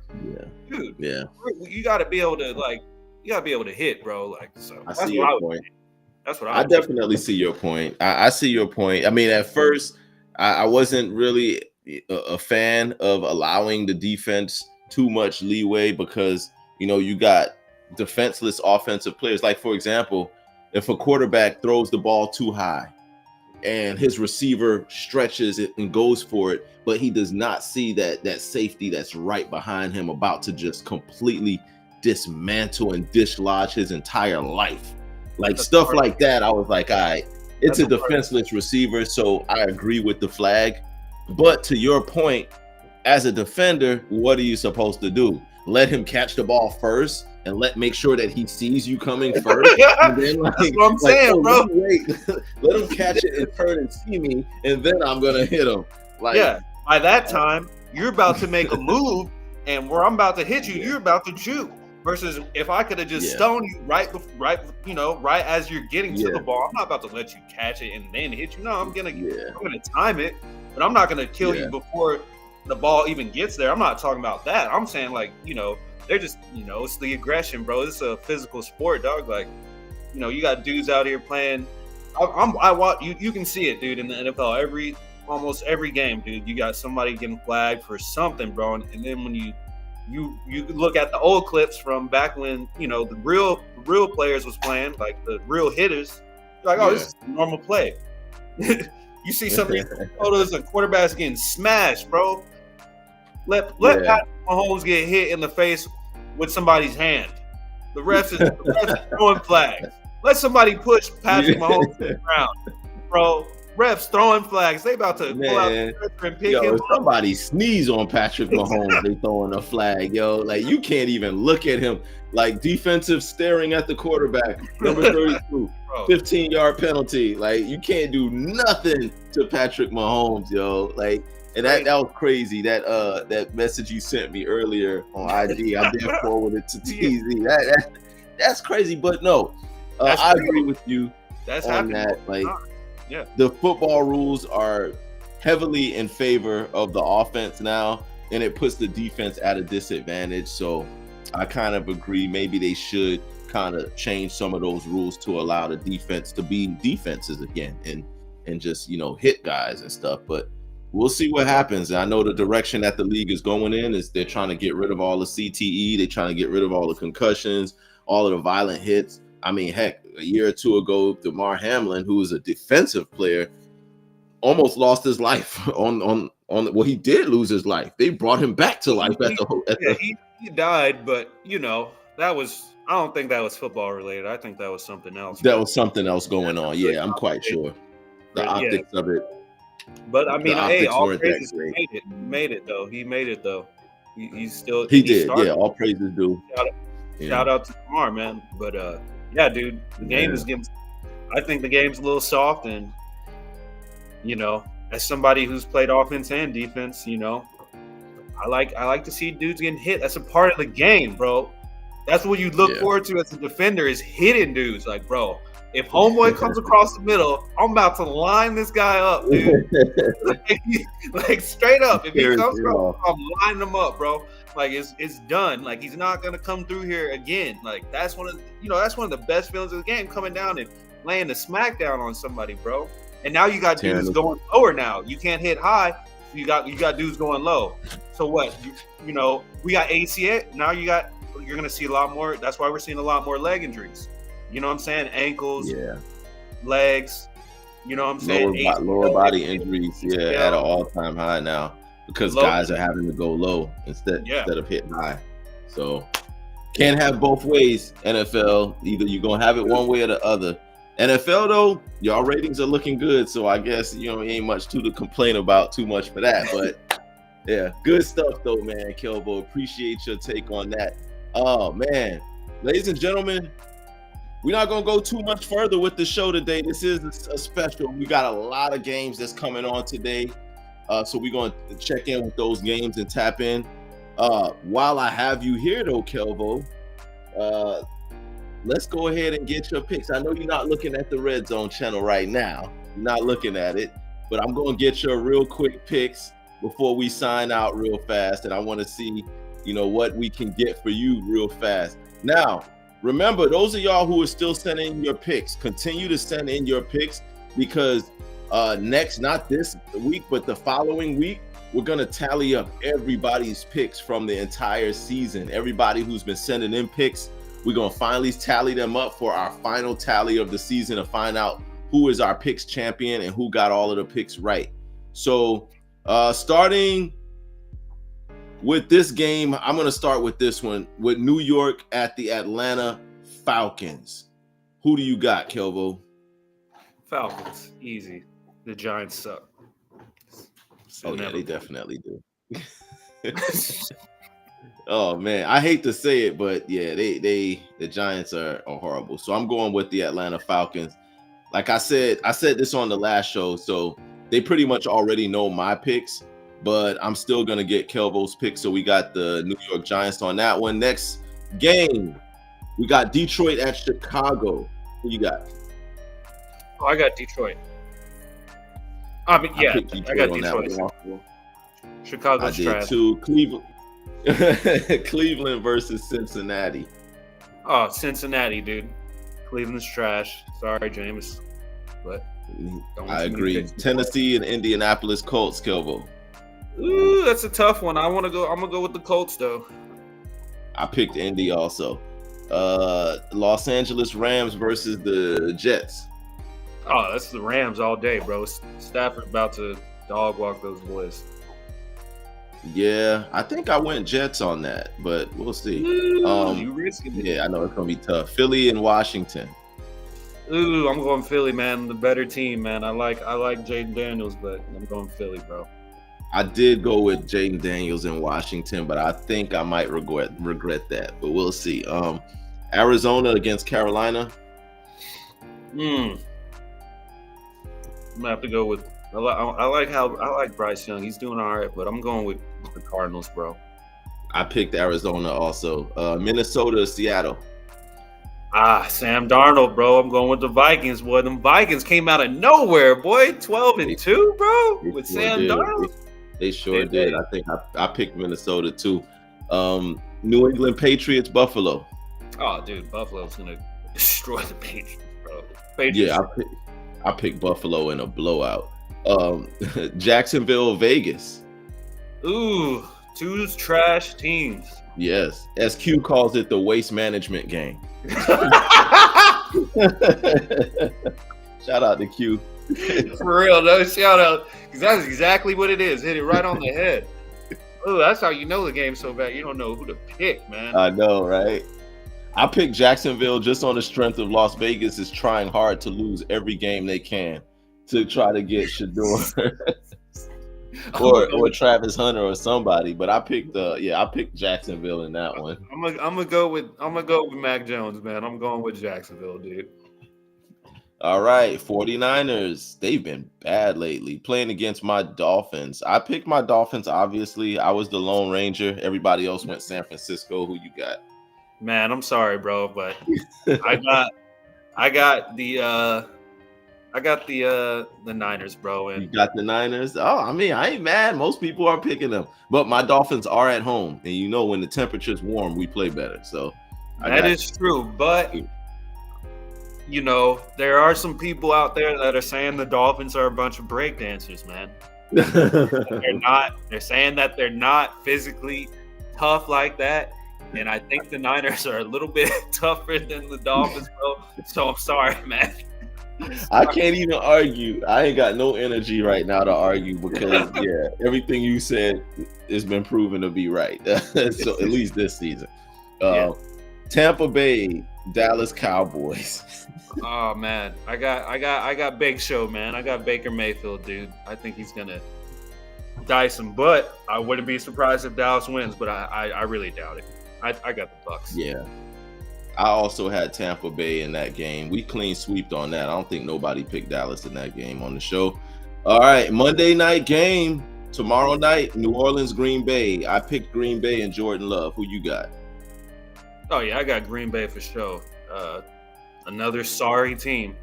dude. Yeah. You gotta be able to hit, bro. Like, so I see your point. That's what I definitely see your point. I see your point. I mean, at first, I wasn't really a fan of allowing the defense too much leeway because, you got defenseless offensive players. Like, for example, if a quarterback throws the ball too high and his receiver stretches it and goes for it, but he does not see that safety that's right behind him about to just completely dismantle and dislodge his entire life. Like, stuff like that, I was like, all right, it's a defenseless receiver, so I agree with the flag. But to your point, as a defender, what are you supposed to do? Let him catch the ball first and make sure that he sees you coming first. And then, that's what I'm saying, bro. Let him catch it and turn and see me, and then I'm gonna hit him. Like, by that time, you're about to make a move, and where I'm about to hit you, you're about to shoot. Versus if I could have just stoned you right as you're getting to the ball, I'm not about to let you catch it and then hit you. No, I'm gonna time it, but I'm not gonna kill you before the ball even gets there. I'm not talking about that. I'm saying, like, they're just, it's the aggression, bro. It's a physical sport, dog. Like, you got dudes out here playing. I watch you can see it, dude, in the NFL. Almost every game, dude, you got somebody getting flagged for something, bro. And then when you look at the old clips from back when, the real players was playing, like the real hitters, you're like, this is a normal play. You see some of these photos of quarterbacks getting smashed, bro. Let Patrick Mahomes get hit in the face with somebody's hand. The refs is throwing flags. Let somebody push Patrick Mahomes to the ground, bro. Refs throwing flags. They about to pull out the stretcher and pick him up. If somebody sneeze on Patrick Mahomes, they throwing a flag, yo. Like, you can't even look at him. Like, defensive staring at the quarterback. Number 32, 15-yard penalty. Like, you can't do nothing to Patrick Mahomes, yo. Like, and that was crazy. That message you sent me earlier on IG, I did forward it to TZ. That's crazy, but no, I agree with you on that. Like, the football rules are heavily in favor of the offense now, and it puts the defense at a disadvantage. So I kind of agree. Maybe they should kind of change some of those rules to allow the defense to be defenses again, and and just, hit guys and stuff. But we'll see what happens. And I know the direction that the league is going in is they're trying to get rid of all the CTE. They're trying to get rid of all the concussions, all of the violent hits. I mean, heck, a year or two ago, DeMar Hamlin, who was a defensive player, almost lost his life on well, he did lose his life. They brought him back to life he died, but I don't think that was football related. I think that was something else. That was something else going on. Yeah, I'm quite sure. The optics of it. But I mean, hey, all praises he made it though. He made it though. He did. Yeah, all praises due. Shout out to Lamar, man. But yeah, dude, the game is getting. I think the game's a little soft, and as somebody who's played offense and defense, I like to see dudes getting hit. That's a part of the game, bro. That's what you look forward to as a defender is hitting dudes. Like, bro, if homeboy comes across the middle, I'm about to line this guy up, dude. like straight up. If he comes across, I'm lining him up, bro. Like it's done. Like he's not gonna come through here again. Like that's one of the best feelings of the game, coming down and laying the smackdown on somebody, bro. And now you got dudes going lower. Now you can't hit high. You got dudes going low. So what? We got ACL. Now you're gonna see a lot more. That's why we're seeing a lot more leg injuries. You know what I'm saying? Ankles, legs. You know what I'm saying? Lower body injuries, at an all-time high now because guys are having to go low instead of hitting high. So can't have both ways. NFL, either you're gonna have it one way or the other. NFL though, y'all ratings are looking good, so I guess ain't much to complain about too much for that. But yeah, good stuff though, man. Kelvo, appreciate your take on that. Oh man, ladies and gentlemen, we're not gonna go too much further with the show today. This is a special. We got a lot of games that's coming on today, so we're gonna check in with those games and tap in. While I have you here though, Kelvo, let's go ahead and get your picks. I know you're not looking at the Red Zone channel right now. You're not looking at it, but I'm going to get your real quick picks before we sign out real fast. And I want to see, what we can get for you real fast. Now, remember, those of y'all who are still sending your picks, continue to send in your picks because next, not this week, but the following week, we're going to tally up everybody's picks from the entire season. Everybody who's been sending in picks. We're going to finally tally them up for our final tally of the season to find out who is our picks champion and who got all of the picks right. So starting with this game, I'm going to start with this one with New York at the Atlanta Falcons. Who do you got, Kelvo? Falcons. Easy. The Giants suck. Oh, yeah, they definitely do. Oh man, I hate to say it, but yeah, the Giants are horrible. So I'm going with the Atlanta Falcons. Like I said this on the last show, so they pretty much already know my picks, but I'm still gonna get Kelvo's picks. So we got the New York Giants on that one. Next game, we got Detroit at Chicago. Who you got? Oh, I got Detroit. I got Detroit. Chicago's trash. I did too. Cleveland versus Cincinnati. Oh, Cincinnati, dude. Cleveland's trash. Sorry, James, but I agree. Tennessee and Indianapolis Colts, Kelvo. Ooh, that's a tough one. I'm gonna go with the Colts though. I picked Indy also. Los Angeles Rams versus the Jets. Oh, that's the Rams all day, bro. Stafford about to dog walk those boys. Yeah, I think I went Jets on that, but we'll see. You risking it. Yeah, I know it's gonna be tough. Philly and Washington. Ooh, I'm going Philly, man. The better team, man. I like Jaden Daniels, but I'm going Philly, bro. I did go with Jaden Daniels in Washington, but I think I might regret that. But we'll see. Arizona against Carolina. I'm gonna have to go with. I like Bryce Young. He's doing all right, but I'm going with the Cardinals, bro. I picked Arizona also. Minnesota, Seattle. Sam Darnold, bro. I'm going with the Vikings, boy. Them Vikings came out of nowhere, boy. 12-2, bro. With Sam Darnold. They sure did. I think I picked Minnesota too. New England Patriots, Buffalo. Oh, dude, Buffalo's gonna destroy the Patriots, bro. Yeah, I picked Buffalo in a blowout. Jacksonville, Vegas. Ooh, two trash teams. Yes, as Q calls it, the waste management game. Shout out to Q. For real, no shout out. Because that's exactly what it is. Hit it right on the head. Oh, that's how you know the game's so bad. You don't know who to pick, man. I know, right? I picked Jacksonville just on the strength of Las Vegas is trying hard to lose every game they can to try to get Shador or Travis Hunter or somebody. But I picked Jacksonville in that one. I'm gonna go with Mac Jones, man. I'm going with Jacksonville, dude. All right, 49ers. They've been bad lately, playing against my Dolphins. I picked my Dolphins, obviously. I was the Lone Ranger. Everybody else went San Francisco. Who you got? Man, I'm sorry, bro, but I got the Niners, bro. And you got the Niners? Oh, I mean, I ain't mad. Most people are picking them. But my Dolphins are at home. And you know when the temperature's warm, we play better. So that is true. But you know, there are some people out there that are saying the Dolphins are a bunch of breakdancers, man. They're not. They're saying that they're not physically tough like that. And I think the Niners are a little bit tougher than the Dolphins, bro. So I'm sorry, man. I can't even argue. I ain't got no energy right now to argue because, everything you said has been proven to be right. So at least this season. Tampa Bay, Dallas Cowboys. Oh man, I got Big Show, man. I got Baker Mayfield, dude. I think he's gonna dice him, but I wouldn't be surprised if Dallas wins. But I really doubt it. I got the Bucs. Yeah, I also had Tampa Bay in that game. We clean sweeped on that. I don't think nobody picked Dallas in that game on the show. All right, Monday night game tomorrow night, New Orleans, Green Bay. I picked Green Bay and Jordan Love. Who you got? Oh yeah, I got Green Bay for sure. Another sorry team.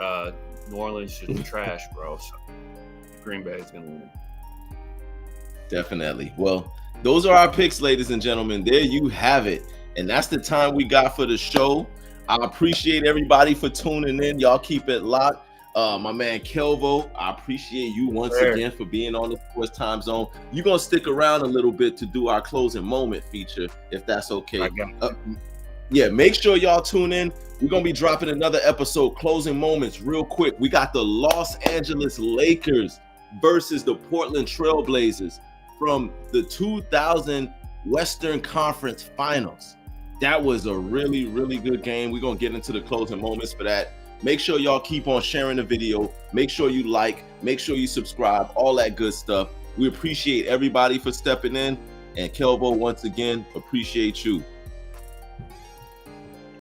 New Orleans should trash, bro. So Green Bay is gonna win. Definitely. Well, those are our picks, ladies and gentlemen. There you have it. And that's the time we got for the show. I appreciate everybody for tuning in. Y'all keep it locked. My man Kelvo, I appreciate you once again for being on the Sports Time Zone. You're going to stick around a little bit to do our closing moment feature, if that's okay. Make sure y'all tune in. We're going to be dropping another episode, Closing Moments, real quick. We got the Los Angeles Lakers versus the Portland Trail Blazers from the 2000 Western Conference Finals. That was a really, really good game. We're going to get into the closing moments for that. Make sure y'all keep on sharing the video. Make sure you like, make sure you subscribe, all that good stuff. We appreciate everybody for stepping in. And Kelvo, once again, appreciate you.